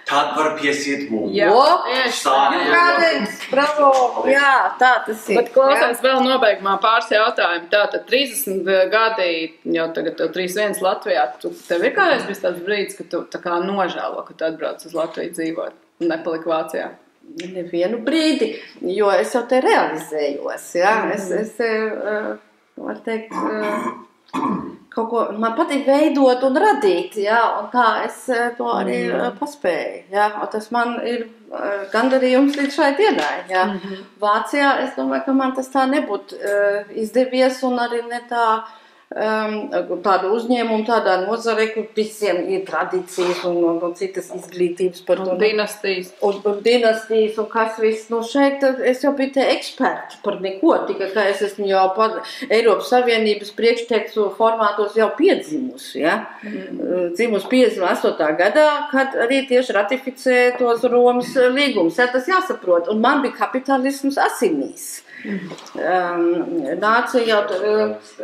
Speaker 3: Tad var piesiet bumbu.
Speaker 1: Jā,
Speaker 2: bravo, jā, tā tas ir.
Speaker 1: Bet klausās vēl nobeigumā pāris jautājumu. Tātad 30 gadi, jau tagad tev 31 Latvijā, tev ir kādreiz bijis tāds brīdis, ka tu tā kā nožēlo, ka tu atbrauc uz Latviju dzīvot un nepaliki Vācijā?
Speaker 2: Nevienu brīdi, jo es jau te realizējos, jā, es var teikt, kaut ko, man patīk veidot un radīt, jā, un tā es to arī paspēju, jā, un tas man ir gandarījums līdz šai dienai, jā. Vācijā es domāju, ka man tas tā nebūtu izdevies un arī ne tā, tādu uzņēmumu, tādā nozare, kur visiem ir tradīcijas un citas izglītības par to.
Speaker 1: Dinastijas.
Speaker 2: Un dinastijas, un kas viss. Nu, šeit es jau biju te eksperti par neko, tikai kā es esmu jau Eiropas Savienības priekštekstu formātos jau piedzimusi, ja? Dzimus 58. gadā, kad arī tieši ratificē tos Romas līgumus. Ja, tas jāsaprot. Un man bija kapitālisms asinīs. Nāca jau,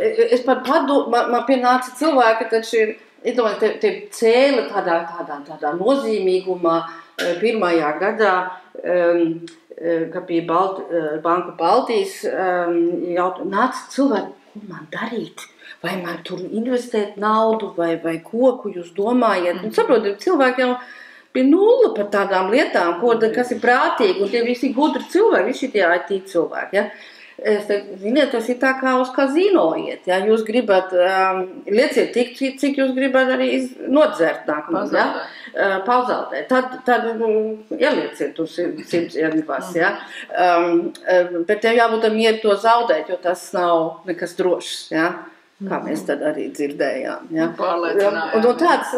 Speaker 2: es pat man pienāca cilvēki, taču ir, es domāju, te cēla tādā nozīmīgumā pirmajā gadā, kad bija Banka Baltijas, nāca cilvēki, ko man darīt? Vai man tur investēt naudu, vai ko jūs domājat? Un saprotat, cilvēki jau bija nulle par tādām lietām, kas ir prātīgi, un tie visi gudri cilvēki, visi tie IT cilvēki, ja. Ziniet, tas ir tā kā uz kazino iet, ja. Jūs gribat, lieciet tik, cik jūs gribat arī nodzert nākamā, ja. Pazaudēt. Tad ielieciet tur 100 iedivās, ja. Bet tev jābūt mieru to zaudēt, jo tas nav nekas drošs, ja. Kā mēs tad arī dzirdējām, ja.
Speaker 1: Pārliecinājām.
Speaker 2: Un tāds,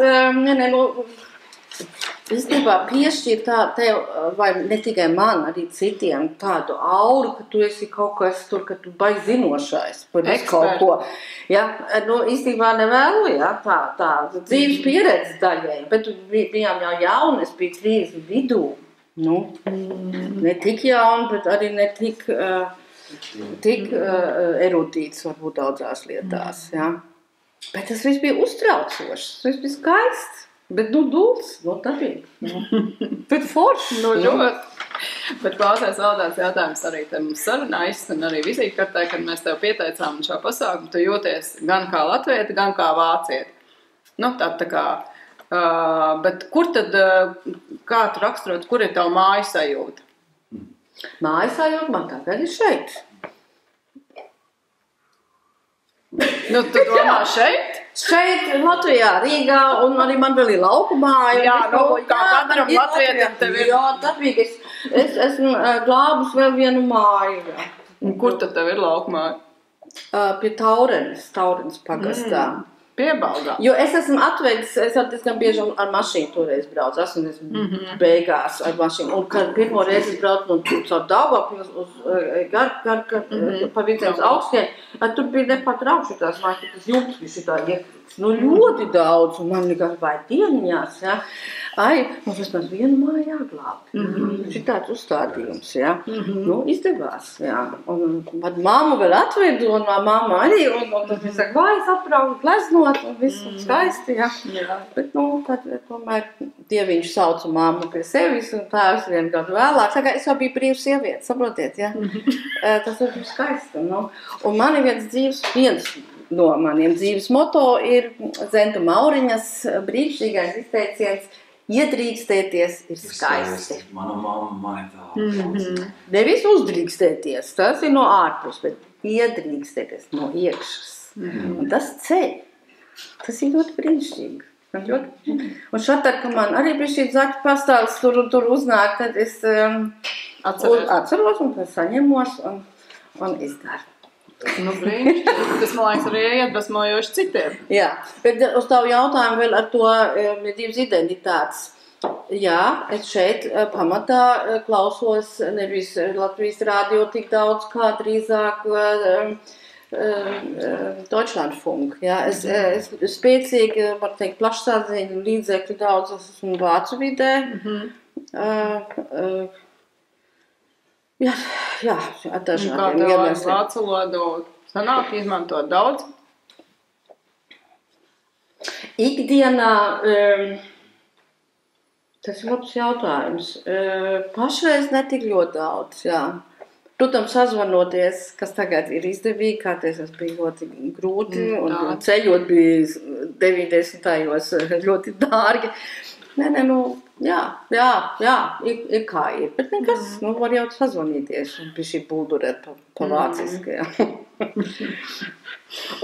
Speaker 2: īstenībā piešķir tev, vai ne tikai man, arī citiem tādu auru, ka tu esi kaut kas tur, ka tu baigi zinošais par kaut ko. Ja, īstenībā nevēlu, ja, tā dzīves pieredze daļai, bet bijām jau jauni, es biju 30 vidū. Nu, ne tik jauni, bet arī ne tik erudīts varbūt daudzās lietās. Ja. Bet tas viss bija uztraucošs, tas viss bija skaists. Bet, dūls, tā bija. Bet forši.
Speaker 1: Ļoti. Bet klausās vēl tāds jautājums arī te mums sarunā izskan arī vizītkartē, kad mēs tev pieteicām šo pasākumu, tu jūties gan kā latvieti, gan kā vācieti. Nu, tā kā, bet kur tad, kā tu raksturot, kur ir tavu māju sajūta?
Speaker 2: Māju sajūta man tagad ir šeit.
Speaker 1: Nu, tu domā šeit?
Speaker 2: Šeit, Latvijā, Rīgā, un arī man vēl ir lauku māja.
Speaker 1: Jā, kā katram latvietim tev ir.
Speaker 2: Jā, darbīgi. Es esmu glābus vēl vienu māju. Jā.
Speaker 1: Un kur tad tev ir lauku māja?
Speaker 2: Pie Taurens pagastā.
Speaker 1: Piebaldā.
Speaker 2: Jo es esmu atvedis, es diezgan bieži ar mašīnu toreiz braucu, 80 beigās ar mašīnu. Un kad pirmo reizi es braucu no caur Daugavpils uz pa Vidzemes augstiem, tur bija nepatraukšu tās mājas, tas jums bija šitā iekrits. Nu, ļoti daudz, un man likās, vai dieniņās, ja. Ai, mums vismaz vienu māju jāglābt. Šitāds uzstādījums, ja. Nu, izdevās, ja. Un pat mammu vēl atvedu, un mamma arī, un tad viņš saka, vai es atbraucu gleznot, un viss skaisti, ja. Bet, nu, tad, tomēr, Dieviņš sauca mammu pie sevis, un tēvs vienu gadu vēlāk. Saka, es jau biju brīvs sieviete, saprotiet, ja. Tas ir skaisti, nu. Un man ir viens no maniem dzīves moto ir Zentu Mauriņas brīnišķīgais izteiciens: iedrīkstēties ir skaisti.
Speaker 3: Mana mamma man tā.
Speaker 2: Nevis uzdrīkstēties, tas ir no ārpus, bet iedrīkstēties no iekšas. Un tas ceļ. Tas ir ļoti brīnišķīgi. Un šatad, ka man arī bija šī zaķa pastāvs tur uznāk, tad es atceros un tad saņemos un izdaru.
Speaker 1: Nu, brīnišķīgi. Tas, man liekas, arī iedvesmojoši citiem.
Speaker 2: Jā, bet uz tavu jautājumu vēl ar to dzīves identitātes. Jā, es šeit pamatā klausos nevis Latvijas radio tik daudz, kā drīzāk Deutschlandfunk. Jā, es spēcīgi, var teikt, plašsaziņu līdzekļu daudz, es esmu vācu vidē. Jā, ar dažādiem
Speaker 1: iemesliem. Kā tev vācu valodu sanāk izmantot daudz?
Speaker 2: Ikdienā, tas ir labs jautājums. Pašreiz netik ļoti daudz, jā. Protams, sazvanoties, kas tagad ir izdevīgi, kā tas bija ļoti grūti, un ceļot bija 90. ļoti dārgi. Nē, nu, jā, ir kā ir, bet nekas, nu, var jau sazvanīties un pie šī buldurēt pa vāciski, jā.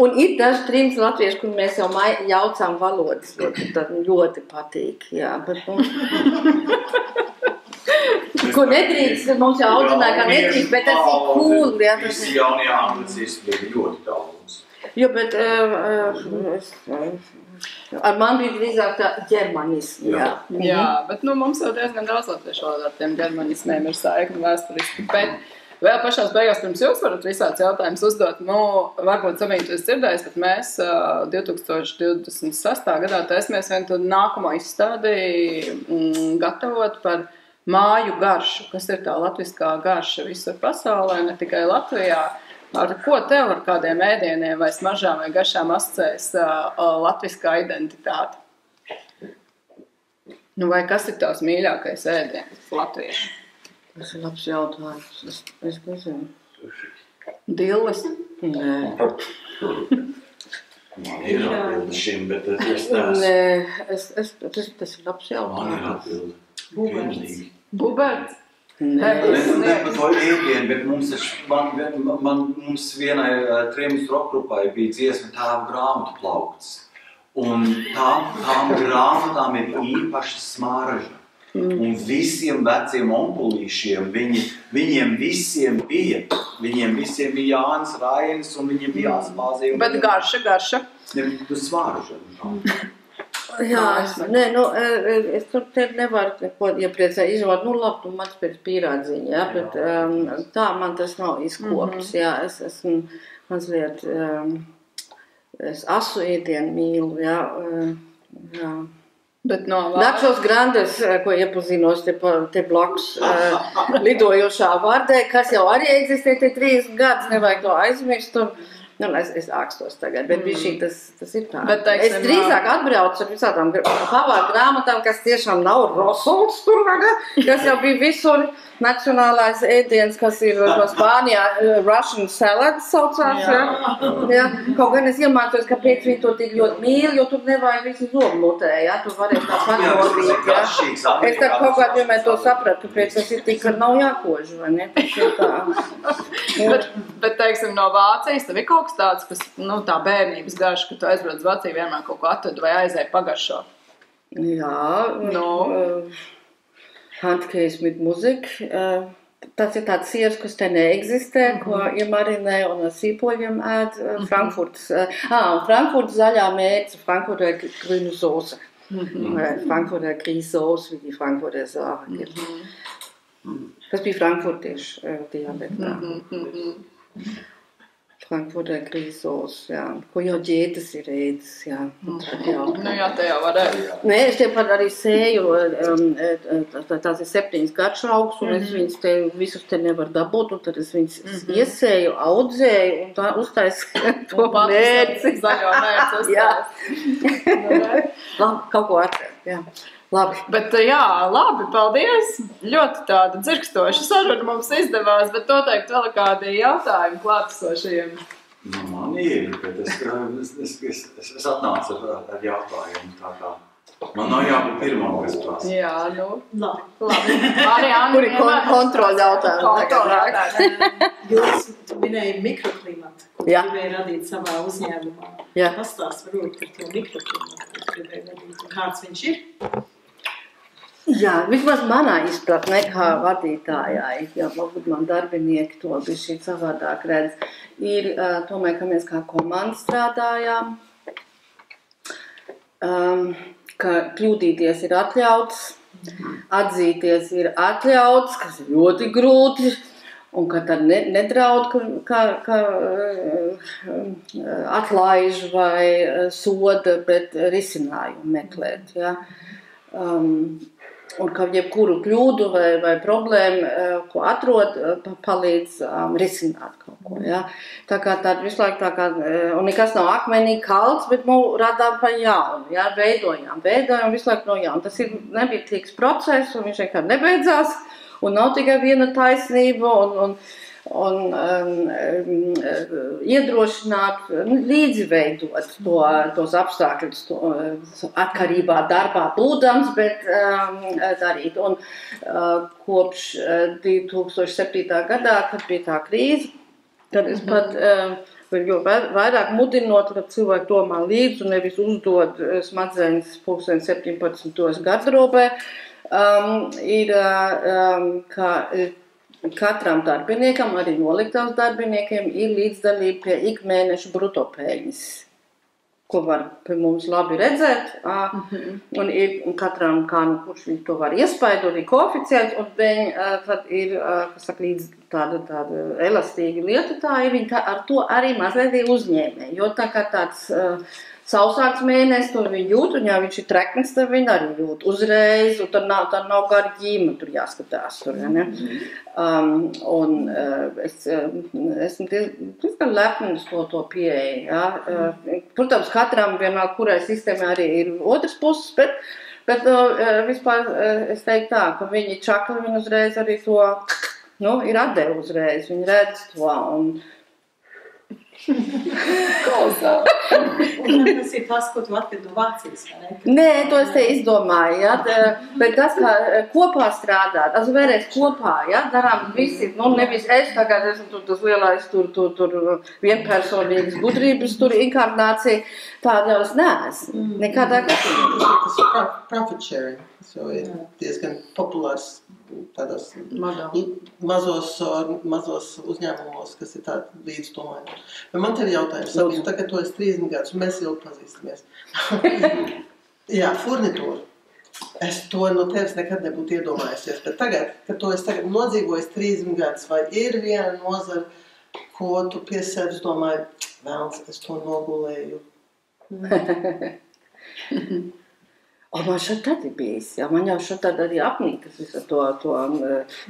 Speaker 2: Un ir daži trījums latvieši, kur mēs jau jaucām valodas, ļoti patīk, jā, bet, nu, ko nedrīkst, mums jau audzināja, ka nedrīkst, bet tas ir cool, jā.
Speaker 3: Visi jaunie anglicisti bija ļoti daudz.
Speaker 2: Jo, bet ar man bija drīzāk tā ģermanismi, jā.
Speaker 1: Jā, bet nu, mums jau diezgan daudz latviešu valodā tiem ģermanismiem ir saikni vēsturiski. Bet vēl pašās beigās, pirms jūs varat visāds jautājums uzdot, nu, varbūt samīt jūs dzirdējis, bet mēs 2026. gadā taismies vienu nākamo izstādi gatavot par māju garšu, kas ir tā latviskā garša visur pasaulē, ne tikai Latvijā. Ar ko tev ar kādiem ēdieniem vai smaržām vai garšām asociēs latviskā identitāte? Nu, vai kas ir tavs mīļākais ēdiens latviešu?
Speaker 2: Tas ir labs jautājums. Es nezinu.
Speaker 1: Dilles?
Speaker 2: Nē.
Speaker 3: Man ir atbildi šim, bet es tās...
Speaker 2: Nē, tas ir labs jautājums.
Speaker 3: Man ir atbildi.
Speaker 1: Buberts?
Speaker 3: Ne par to ēdienu, bet mums vienai trījums rokgrupai bija dziesma Tēva grāmatu plaukts. Un tām grāmatām ir īpaša smarža. Un visiem veciem onkulīšiem, viņiem visiem bija Jānis Rainis un viņiem bija Aspāzija.
Speaker 1: Bet garša?
Speaker 3: Tu smarža.
Speaker 2: Jā, nē, nu, es tur te nevaru neko iepriecēt, izvāt, nu, labi, tu mans pēc pīrādziņa, jā, bet tā man tas nav izkops, jā, es esmu mazliet, es asu ēdienu mīlu, jā.
Speaker 1: Bet no
Speaker 2: Načos Grandes, ko iepazinos te blakus lidojošā vardē, kas jau arī eksistē te 30 gadus, nevajag to aizmirst, un nu, es ākstos tagad, bet bišķi tas ir tā.
Speaker 1: Bet, teiksim,
Speaker 2: es drīzāk atbraucu ar visādām pavāru grāmatām, kas tiešām nav rosols tur, kas jau bija visur. Nacionālais ēdiens, kas ir Spānijā, Russian salad saucās, jā. Kaut gan es iemācos, kāpēc viņi to tik ļoti mīl, jo tur nevajag visi zobu mutē, jā, tur varēs tā panovīt, jā. Es tad kaut kādā vienmēr to sapratu, kāpēc tas ir tik, ka nav jākož, vai ne, tas ir tā.
Speaker 1: Bet teiksim, no Vācijas, tev ir kaut kaut kas tāds, kas, nu, tā bērnības garša, ka tu aizbrauc uz Vāciju, vienmēr kaut ko atved vai aizēji pagaršo?
Speaker 2: Jā,
Speaker 1: No.
Speaker 2: Handkäse mit Musik. Tas ir tāds siers, kas te neeksistē, ko iemarинē un ar sīpoļiem ēd. Frankfurts. Frankfurts zaļā mērķa, Frankfurter grüne Soße. Frankfurter Grießsoße, wie die Frankfurter sagen. Tas bija frankfurtiešu dialektā. Frankfurter Grießsoße, jā. Ko jau ģētas ir ēdis, jā.
Speaker 1: Nu jā, te jau varēja.
Speaker 2: Nē, es te pat arī sēju, tās ir 7 garšaugus, un es viņus te visus te nevaru dabūt, un tad es viņus iesēju, audzēju, un tā uztaisīju to mērci.
Speaker 1: Zaļo mērci uztaisīju.
Speaker 2: Labi, kaut ko atvērt, jā. Labi.
Speaker 1: Bet jā, labi, paldies. Ļoti tāda dzirkstoša saruna mums izdevās, bet noteikti vēl kādi jautājumi klātesošajiem.
Speaker 3: Nu, man ir, bet es atnācu ar jautājumu tā kā. Man nav jābūt pirmam, kas prasa.
Speaker 1: Jā, nu.
Speaker 2: Labi.
Speaker 1: Marianna,
Speaker 2: Kuri kontroļa
Speaker 1: jautājumi?
Speaker 4: Jūs minēja mikroklimatu, ko gribēja radīt savā uzņēmumā. Pastāst varbūt par to mikroklimatu, ko gribēja radīt, un kāds viņš ir?
Speaker 2: Jā, vismaz manā izpratnē, kā vadītājai, ja varbūt man darbinieki to bišķi savādāk redz, ir tomēr, ka mēs kā komanda strādājām, ka kļūdīties ir atļauts, atzīties ir atļauts, kas ir ļoti grūti, un ka tad nedraud, ka atlaiž vai soda, bet risinājumu meklēt, ja. Un ka jebkuru kļūdu vai problēmu, ko atrod, palīdz risināt kaut ko. Ja? Tā kā tāda visu laiku tā kā, un nekas nav akmenī kalts, bet radām pa jaunu, ja? veidojām visu laiku no jauna. Tas ir nebītīgs process, un viņš vienkārši nebeidzās, un nav tikai viena taisnība, un iedrošināt, līdziveidot tos apstākļus, atkarībā darbā būdams, bet darīt. Un kopš 2007. gadā, kad bija tā krīze, tad es pat vairāk mudinot, kad cilvēki domā līdzi un nevis uzdod smadzenes 17. garderobē, ir, ka katram darbiniekam, arī noliktās darbiniekiem, ir līdzdalība pie ikmēneša brutopēļņas, ko var pie mums labi redzēt. Un ir katram, kurš viņi to var iespaidot, ir koeficients, un tad ir, kas saka, līdz tāda elastīga lieta, tā ir viņi ar to arī mazliet uzņēmē, jo tā kā tāds sausāks mēnesis, to viņi jūt, un ja viņš ir treknis, tad viņi arī jūt uzreiz, un tad nav gara ģīma, tur jāskatās. Tur, ja, ne? Es esmu diezgan lepnis to pieeju. Ja? Protams, katram vienalga, kurai sistēmā arī ir otras puses, bet vispār es teiktu tā, ka viņi čakli, viņi uzreiz arī to, ir atdevi uzreiz, viņi redz to, un
Speaker 4: Tas ir tas, ko tu atvedi no Vācijas, vai ne?
Speaker 2: Nē, to es te izdomāju, ja? Bet tas, kā kopā strādāt, vēlreiz kopā, ja? Darām visi, nevis es tagad esmu tas lielais tur vienpersonīgas gudrības, tur inkarnācija, tāda jau es neesmu, nekādā gadījumā.
Speaker 5: Tas ir profit sharing, so ir diezgan populārs tādos mazos uzņēmumos, kas ir tādi līdzdomāji. Bet man te ir jautājums, tagad tu esi 30 gadus, un mēs ilgi pazīstamies. Jā, furnitūra. Es to no tevis nekad nebūtu iedomājusies, bet tagad, kad tu esi nodzīvojis 30 gadus, vai ir viena nozara, ko tu pie sevis domāji, vēlns, es to nogulēju?
Speaker 2: Man šeit tad ir bijis, ja? Man jau šeit tad arī apnīk, tas visu to,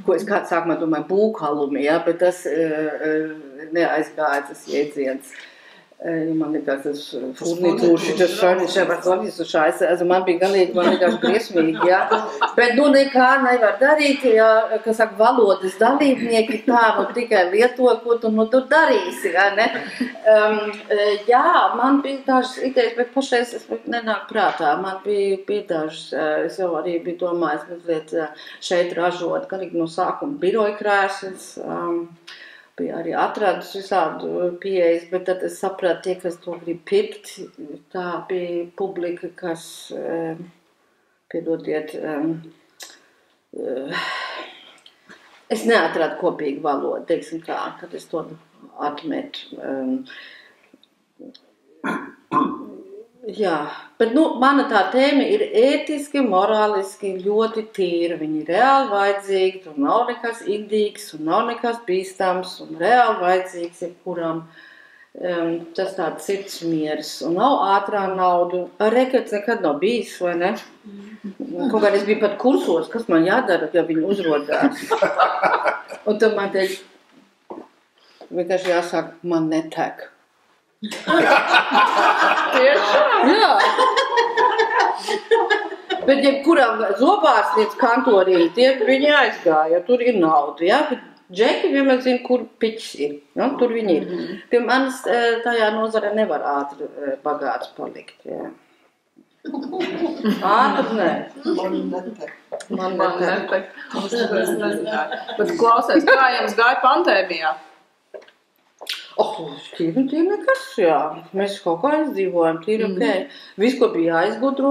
Speaker 2: ko es kāds sākumā domāju, būkalumi, ja? Bet tas neaizgāja tas jēdziens. Man likās, tas furnitūši, tas furniture, was soll ich so scheiße, also man bija galīgi briesmīgi, ja. Bet nekā nevar darīt, ja, kas saka, valodas dalībnieki tā, tikai lieto, ko tu tur darīsi, ja, ne. Jā, man bija dažas idejas, bet pašreiz es nenāk prātā, man bija dažas, es jau arī biju domājis mazliet šeit ražot, galīgi no sākuma biroja krēsls, bija arī atradus visādu pieejas, bet tad es sapratu, tie, kas to grib pirkt, tā bija publika, kas, piedodiet, es neatradu kopīgu valodu, teiksim tā, kad es to atmetu. Jā, bet mana tā tēma ir ētiski, morāliski ļoti tīra. Viņi ir reāli vajadzīgi, tur nav nekas indīgs un nav nekas bīstams un reāli vajadzīgs jebkuram. Tas tāds sirds miers un nav ātrā naudu. Rekets nekad nav bijis, vai ne? Kaut kā es biju pat kursos, kas man jādara, ja viņi uzrodās. Un tad man teica, vienkārši jāsaka, man netek.
Speaker 1: Tiešām?
Speaker 2: Jā. Bet jebkuram zobārstniec kantorī, viņi aizgāja, tur ir nauda, jā? Bet džeki vienmēr zina, kur piķis ir, jā? Tur viņi ir. Pie manis tajā nozare nevar ātri bagāts palikt, jā. Ātri nē.
Speaker 5: Man
Speaker 1: netek. Bet klausies, kā jums gāja pandēmijā?
Speaker 2: Tīri nekas, jā. Mēs kaut kā aizdzīvojam, tīri okei. Viss, ko bija jāizgudro,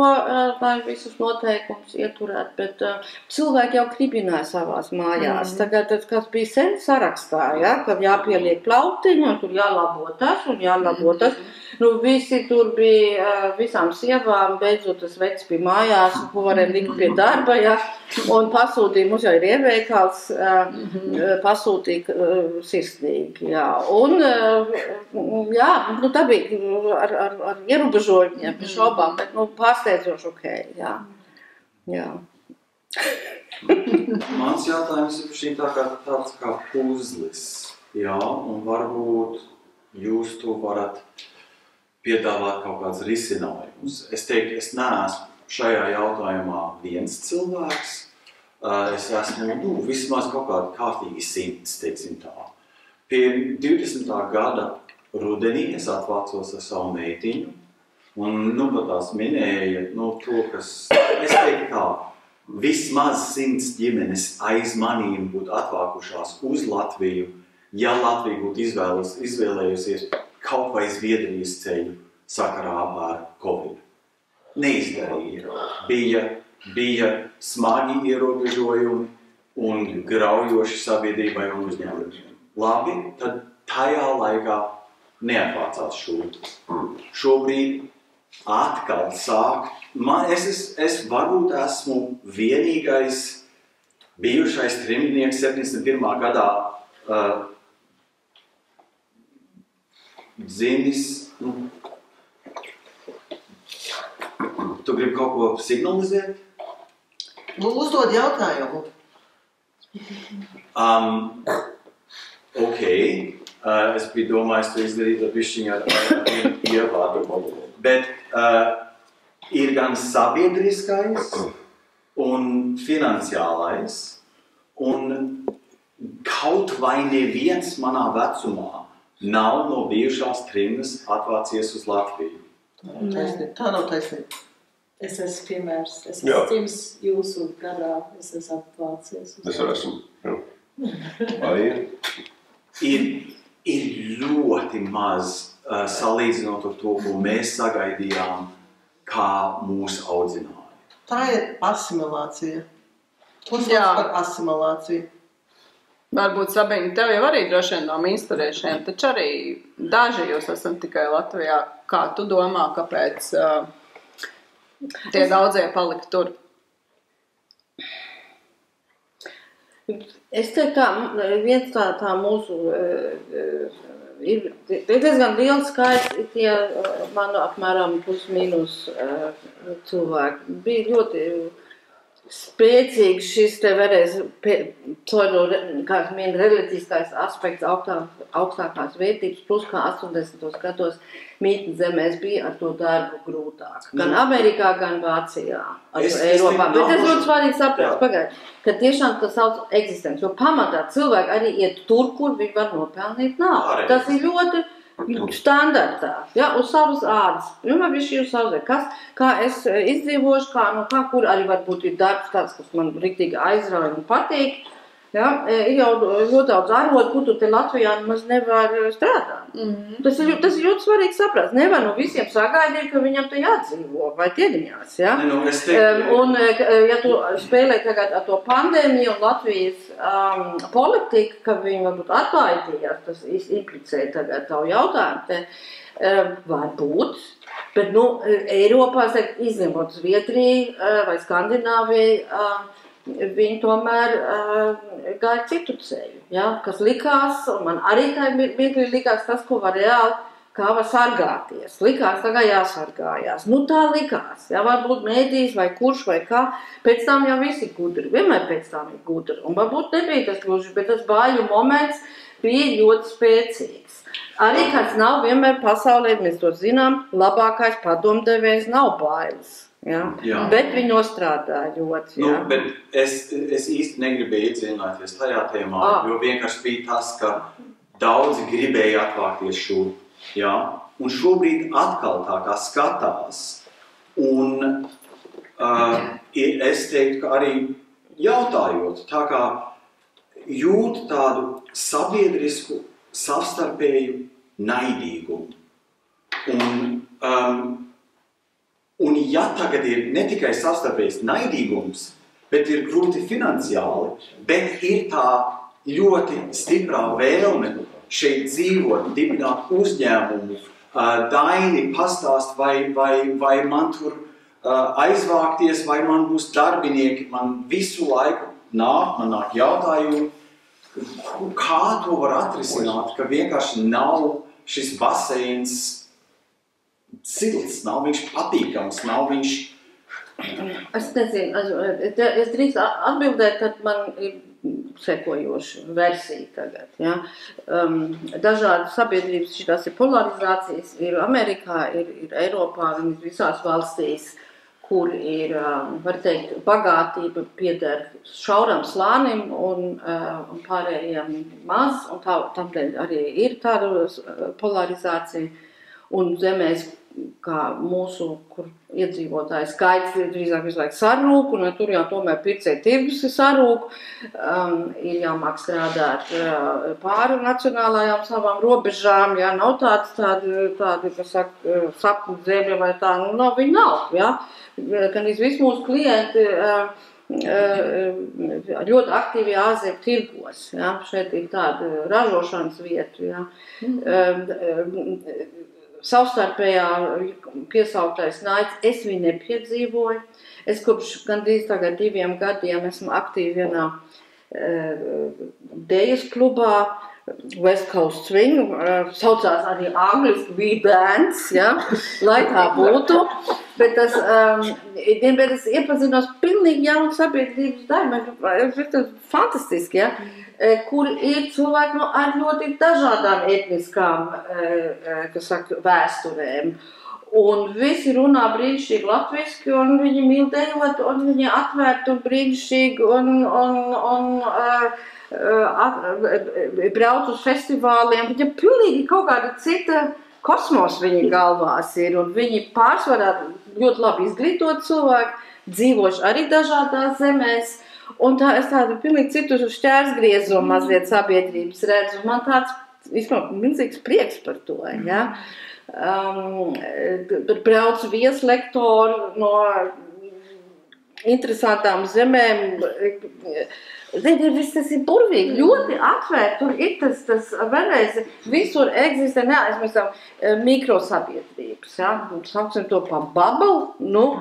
Speaker 2: lai visus noteikumus ieturēt, bet cilvēki jau kribināja savās mājās. Tagad, kas bija sen sarakstā, ja, kad jāpieliek plautiņu, un tur jālabo tas un jālabo tas. Nu, visi tur bija, visām sievām, beidzot tas vecs bija mājās, ko varēja likt pie darba, ja, un pasūtīja, mums jau ir ieveikals, pasūtīja sirsnīgi, jā. Un, jā, nu tā bija ar ierobežojumiem, pie šaubām, bet, nu, pārsteidzoši okei, jā. Jā.
Speaker 3: Mans jautājums ir šī tāds kā puzlis, jā, un varbūt jūs to varat piedāvāt kaut kāds risinājumus. Es teiktu, es neesmu šajā jautājumā viens cilvēks. Es esmu, vismaz kaut kādi kārtīgi 100, teiksim tā. Pie 20. gada rudenī es atvācos ar savu meitiņu, un, pat tās minēja, to, kas, es teiktu tā, vismaz 100 ģimenes aiz manīm būtu atvākušās uz Latviju, ja Latvija būtu izvēlējusies kaut vai Zviedrijas ceļu sakarā ar Covid. Neizdarīja. Bija smagi ierobežojumi un graujoši sabiedrībai un uzņēmumiem. Labi, tad tajā laikā neatvācās šūtas. Šobrīd atkal sāk. Es varbūt esmu vienīgais bijušais trimdnieks 71. gadā dzimis. Tu gribi kaut ko signalizēt?
Speaker 5: Uzdod jautājumu.
Speaker 3: Ok. Es biju domājis, to izdarīt ar bišķiņu ar ievādu. Bet ir gan sabiedriskais un finansiālais, un kaut vai neviens manā vecumā nav no bijušās trimdas atvācies uz Latviju.
Speaker 5: Tā nav taisnība.
Speaker 4: Es esmu piemērs. Es esmu dzimis jūsu gadā. Es esmu atvācies.
Speaker 6: Es esmu.
Speaker 3: Ir ļoti maz salīdzinot ar to, ko mēs sagaidījām, kā mūs audzināja.
Speaker 5: Tā ir asimilācija. To sauc par asimilāciju.
Speaker 1: Varbūt, Sabīne, tev jau arī droši vien no inspirēšiem, taču arī daži jūs esam tikai Latvijā. Kā tu domā, kāpēc tie daudzie palika tur?
Speaker 2: Es teiktu, viens tā mūsu ir diezgan liels skaits, tie manu apmēram plus mīnus cilvēki. Bija ļoti spēcīgs šis te vēlreiz reliģiskais aspekts, augstākās vērtības, plus kā 80. gados mītnes zemēs bija ar to darbu grūtāk. Gan Amerikā, gan Vācijā, Eiropā. Bet es ļoti svarīgi saprast, ka tiešām tas sauc eksistenci, jo pamatā cilvēki arī iet tur, kur viņi var nopelnīt naudu. Tas ir ļoti standartā, ja, uz savas ādas. Man bija šī uz savas ādas. Kā es izdzīvošu, kur arī varbūt ir darbs tāds, kas man riktīgi aizrauja un patīk. Ja? Ir jau ļoti daudz ārodu, kur tu te Latvijā nemaz nevar strādāt. Tas ir ļoti svarīgi saprast. Nevar no visiem sagaidīt, ka viņam te jādzīvo vai ķeriņās. Ja? Un, ja tu spēlē tagad ar to pandēmiju un Latvijas politiku, ka viņi varbūt atlaidījās, tas implicē tagad tavu jautājumu te, varbūt. Bet, Eiropā, izņemot Zviedriju vai Skandināviju, viņi tomēr gāja citu ceļu, ja? Kas likās, un man arī tā mirklī likās tas, ko var reāli, kā var sargāties. Likās, tā kā jāsargājās. Tā likās, ja? Varbūt mēdīs vai kurš vai kā, pēc tam jau visi gudri, vienmēr pēc tam ir gudri. Un varbūt nebija tas gluži, bet tas baiļu moments bija ļoti spēcīgs. Arī kāds nav vienmēr pasaulē, mēs to zinām, labākais padomdevējs nav bailes. Ja? Bet viņi nostrādāja ļoti. Ja?
Speaker 3: Bet es īsti negribēju iedzināties tajā tēmā, jo vienkārši bija tas, ka daudzi gribēja atvākties šur. Ja? Un šobrīd atkal tā kā skatās. Un es teiktu, ka arī jautājot, tā kā jūt tādu sabiedrisku savstarpēju naidīgumu. Un ja tagad ir ne tikai savstarpējs naidīgums, bet ir grūti finansiāli, bet ir tā ļoti stiprā vēlme šeit dzīvot, dibināt uzņēmumu, Daini pastāst, vai man tur aizvākties, vai man būs darbinieki, man visu laiku nāk jautājumi, kā to var atrisināt, ka vienkārši nav šis baseins silts, nav viņš patīkams, nav viņš...
Speaker 2: Es nezinu, es drīkst atbildēt, tad man ir sekojoša versija tagad. Ja? Dažādi sabiedrības šitās ir polarizācijas, ir Amerikā, ir Eiropā, ir visās valstīs, kur ir, var teikt, bagātība pieder šauram slānim un pārējiem maz, un tamdēļ arī ir tāda polarizācija. Un zemēs, kā mūsu, kur iedzīvotāju skaits ir drīzāk visu laiku sarūk, un tur jau tomēr pircēji tirgus ir sarūk, ir jāmāk strādāt pāri nacionālajām savām robežām, ja nav tādi, kas saka, sapņu zemļa vai tā, nav, viņi nav, ja. Gan visi mūsu klienti ļoti aktīvi ārzem tirgos, ja. Šeit ir tāda ražošanas vieta, ja. Savstarpējā piesauktais naids, es viņu nepiedzīvoju. Es kopš gandrīz tagad 2 gadiem esmu aktīvi vienā dejas klubā, West Coast Swing, saucās arī angliski V-Bands, ja, lai tā būtu. Bet es iepazinos pilnīgi jaunu sabiedrības daļu, tas fantastiski, ja, kur ir cilvēki ar ļoti dažādām etniskām, kas saka, vēsturēm. Un visi runā brīnišķīgi latviski, un viņi mīl dejot, un viņi atvērti un brīnišķīgi, un brauc uz festivāliem. Viņa pilnīgi kaut kāda cita kosmos viņa galvās ir, un viņi pārsvarā ļoti labi izglītot cilvēki, dzīvoši arī dažādās zemēs, un es tādu pilnīgi citu šķērsgriezumu mazliet sabiedrības redzu, un man tāds, vispār, milzīgs prieks par to, ja. Brauc vieslektori no interesantām zemēm, viss tas ir burvīgi, ļoti atvērt, tur ir tas vēlreiz, visur eksistē, neaizmirstam, mikrosabiedrības, ja, sauksim to pa bubble,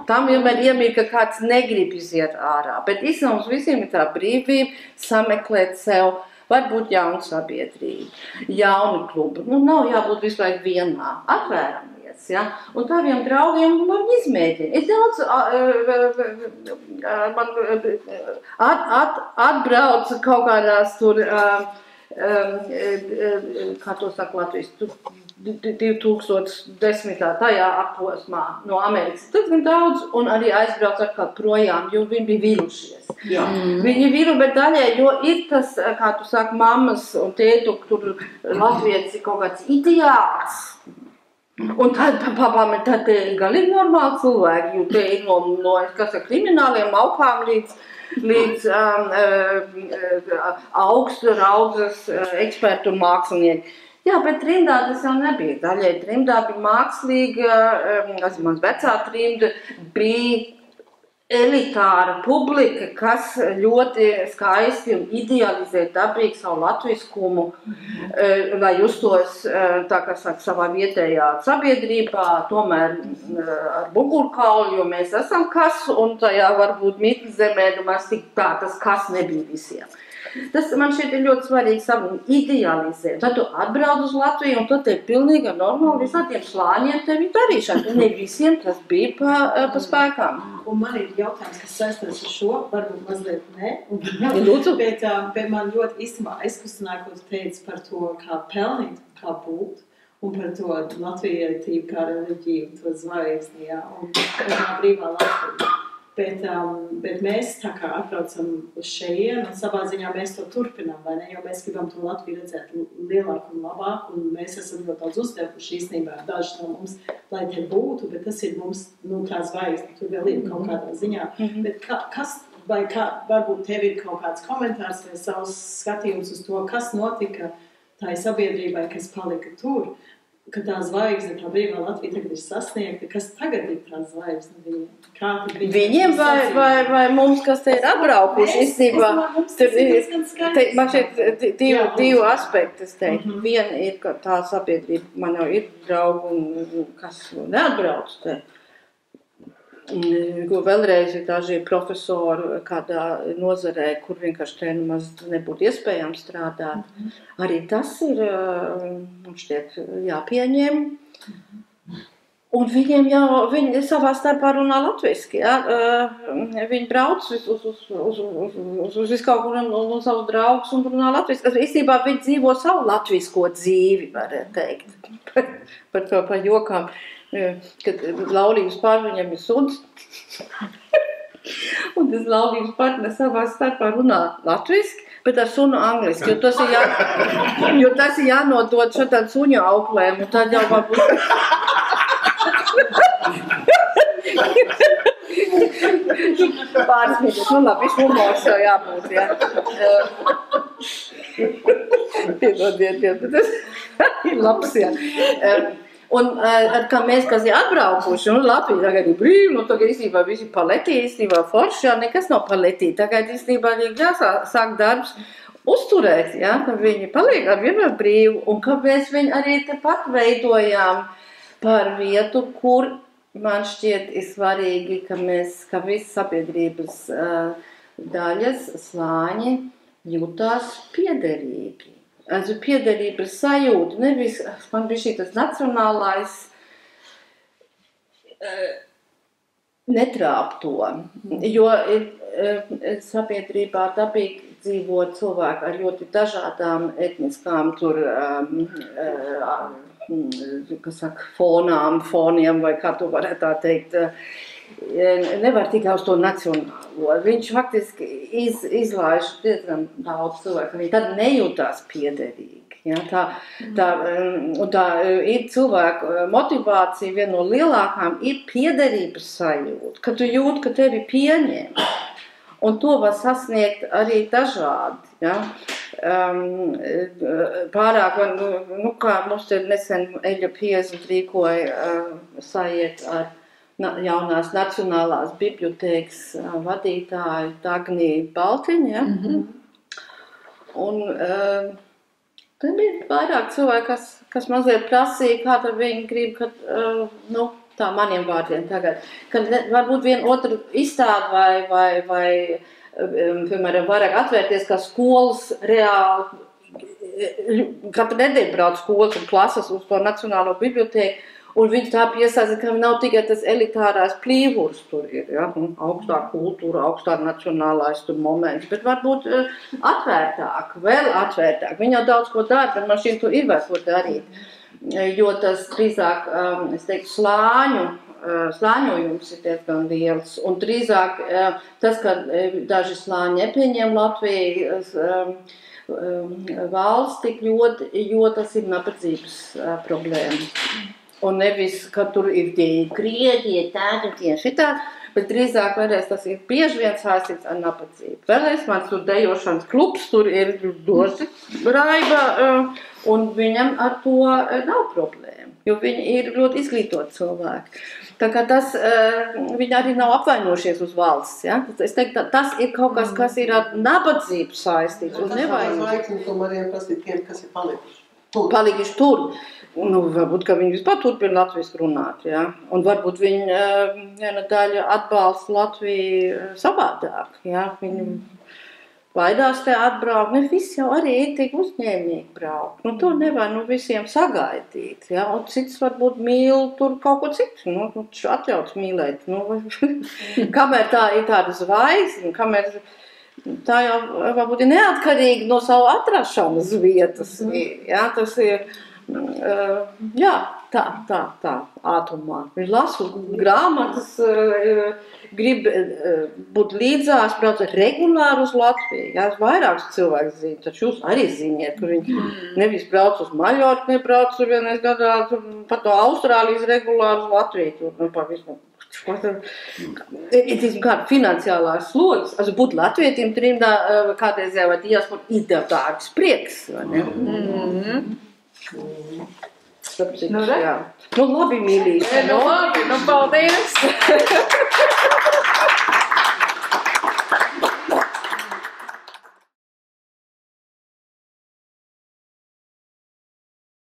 Speaker 2: tam vienmēr iemīr, ka kāds negrib iziet ārā, bet mums visiem ir tā brīvība sameklēt sev, varbūt jauna sabiedrība, jauni klubi, nav jābūt visu laiku vienā, atvēramies, ja, un tādiem draugiem var izmēģināt. Ir daudz, atbrauc kaut kādās tur, kā to saka Latvijas, 2010. Tajā apposmā no Amerikas. Tas gan daudz, un arī aizbrauc atkal projām, jo viņi bija vīlušies. Viņi viru, bet daļai, jo ir tas, kā tu saki, mammas un tētu, tur latvietis ir kaut kāds ideāls. Un tad papām tad gan ir normāli cilvēki, jo te ir no krimināliem aukām līdz līdz augstu raudzes ekspertu un mākslinieki. Jā, bet trimdā tas jau nebija. Daļai trimdā bija mākslīga, mans vecā trimda bija elitāra publika, kas ļoti skaisti un idealizē dabīgi savu latviskumu, lai justos, tā kā saka, savā vietējā sabiedrībā, tomēr ar mugurkaulu, jo mēs esam kas, un tajā varbūt mitnes zemē, tik tā, tas kas nebija visiem. Tas man šeit ir ļoti svarīgi savu idealizēt. Tad tu atbrauc uz Latviju un tad te pilnīgi normāli visādiem slāņiem tevi darīšana. Ne visiem tas bija pa spēkām.
Speaker 4: Un man ir jautājums, kas saistās ar šo, varbūt mazliet ne.
Speaker 2: Lūdzu.
Speaker 4: Bet man ļoti īstenībā aizkustināja, ko tu teici par to, kā pelnīt, kā būt. Un par to latvietību, kā reliģiju, to zvaigzni, jā. Un kā brīvā Latvija. Bet mēs tā kā atbraucam uz šejienu, un savā ziņā mēs to turpinām, vai ne? Jo mēs gribam to Latviju redzēt lielāku un labāku, un mēs esam ļoti daudz uzdevuši īstenībā daži no mums, lai te būtu, bet tas ir mums, kā zvaigzne, tur vēl ir kaut kādā ziņā. Bet varbūt tev ir kaut kāds komentārs vai savs skatījums uz to, kas notika tai sabiedrībai, kas palika tur, ka tā zvaigzne, tā brīvā Latvija tagad ir sasniegta, kas tagad ir tā zvaigzne viņiem?
Speaker 2: Viņiem vai mums, kas te ir atbraukuši, īstenībā, man šeit divu aspektu, es teiktu. Viena ir, ka tā sabiedrība, man jau ir draugi, kas neatbrauc te. Vēlreiz ir daži profesori kādā nozarē, kur vienkārši te nemaz nebūtu iespējams strādāt. Arī tas ir, man šķiet, jāpieņem. Un viņiem jau, viņi savā starpā runā latviski, jā. Viņi brauc uz visu kaut kur un savus draugus un runā latviski. Īstenībā viņi dzīvo savu latvisko dzīvi, varētu teikt, par to pa jokām. Kad laulības pār viņam ir suns, un tas laulības partners savā starpā runā latviski, bet ar sunu angliski, jo tas ir jānodod šādā suņu auklēm, un tad jau varbūt... Pārsmīties, labi, humors jau jābūt, jā. Piedodiet, bet tas ir labs, jā. Un kā mēs, kas ir atbraukuši, un Latvija tagad ir brīva, un tagad īstenībā visi paletī, īstenībā forši, jā, nekas nav paletī. Tagad īstenībā ir jāsāk darbs uzturēt, jā, ka viņi paliek ar vienmēr brīvu, un kāpēc viņi arī tepat veidojām par vietu, kur man šķiet ir svarīgi, ka mēs, ka visi sabiedrības daļas, slāņi jutās piederīgi. Piederības sajūta, nevis, man bija šī tas nacionālais netrāp to, jo sabiedrībā dabīgi dzīvo cilvēki ar ļoti dažādām etniskām tur, kas saka, foniem, vai kā tu varētu tā teikt, nevar tikai uz to nacionālo. Viņš faktiski izlaiž diezgan daudz cilvēku, viņi tad nejūtās piederīgi. Ja? Tā ir cilvēku motivācija, viena no lielākām ir piederības sajūta, ka tu jūt, ka tevi pieņem. Un to var sasniegt arī dažādi. Ja? Pārāk, kā mums te nesen Eļa 50 rīkoja sajiet ar jaunās Nacionālās bibliotēkas vadītāju Dagni Baltiņu, ja? Un te bija vairāk cilvēki, kas mazliet prasīja, kā tad viņi grib, kad, tā maniem vārdiem tagad, kad varbūt vienu otru izstādi vai piemēram, vairāk atvērties, kā skolas reāli, katru nedēļu brauc skolas un klases uz to Nacionālo bibliotēku, un viņi tā piesaista, ka nav tikai tas elitārās plīvurs tur ir, ja? Augstā kultūra, augstā nacionālais tur moments, bet varbūt atvērtāk, vēl atvērtāk. Viņi jau daudz ko dara, bet man šķiet, to ir vēl ko darīt, jo tas drīzāk, es teiktu, slāņojums ir diezgan liels, un drīzāk tas, ka daži slāņi nepieņem Latvijas valsts tik ļoti, jo tas ir nabadzības problēma. Un nevis, ka tur ir tie grieķi, tādi, tie šitā, Bet drīzāk vēlreiz tas ir bieži vien saistīts ar nabadzību. Vēlreiz mans tur dejošanas klubs, tur ir doši raiba, un viņam ar to nav problēma, jo viņi ir ļoti izglītoti cilvēki. Tā kā tas, viņi arī nav apvainojušies uz valsts, ja? Es teiktu, tas ir kaut kas, kas ir ar nabadzību saistīts, un nevainojušies.
Speaker 5: Tas aicinu to Mariju prasīt tiem, kas ir palikuši.
Speaker 2: Palikuši tur. Nu, varbūt, ka viņi vispār turpina latviski runāt, ja? Un varbūt viņi viena daļa atbalsta Latviju savādāk, ja? Viņi baidās te atbraukt, ne visi jau arī ir tik uzņēmīgi braukt. Nu, to nevar visiem sagaidīt, ja? Un cits varbūt mīl tur kaut ko citu, nu, atļauts mīlēt. Nu, kamēr tā ir tāda zvaigzne, kamēr tā jau varbūt ir neatkarīgi no savu atrašanas vietas, ja? Tas ir, jā, tā, ātrumā. Viņš lasu grāmatas, grib būt līdzās, brauc regulāri uz Latviju. Jā, vairākus cilvēkus zinu, taču jūs arī ziniet, kur viņi nevis brauc uz Maļorku, nebrauc vienreiz gadā, pat no Austrālijas regulāri uz Latviju. Tur, nu, pavisam. Ir kāda finansiālās slogas. Būt latvietim trimdā kādreizējā vai diaspora ir tāds prieks, vai ne? Nu, labi, mīlīši.
Speaker 1: Nu, labi, paldies!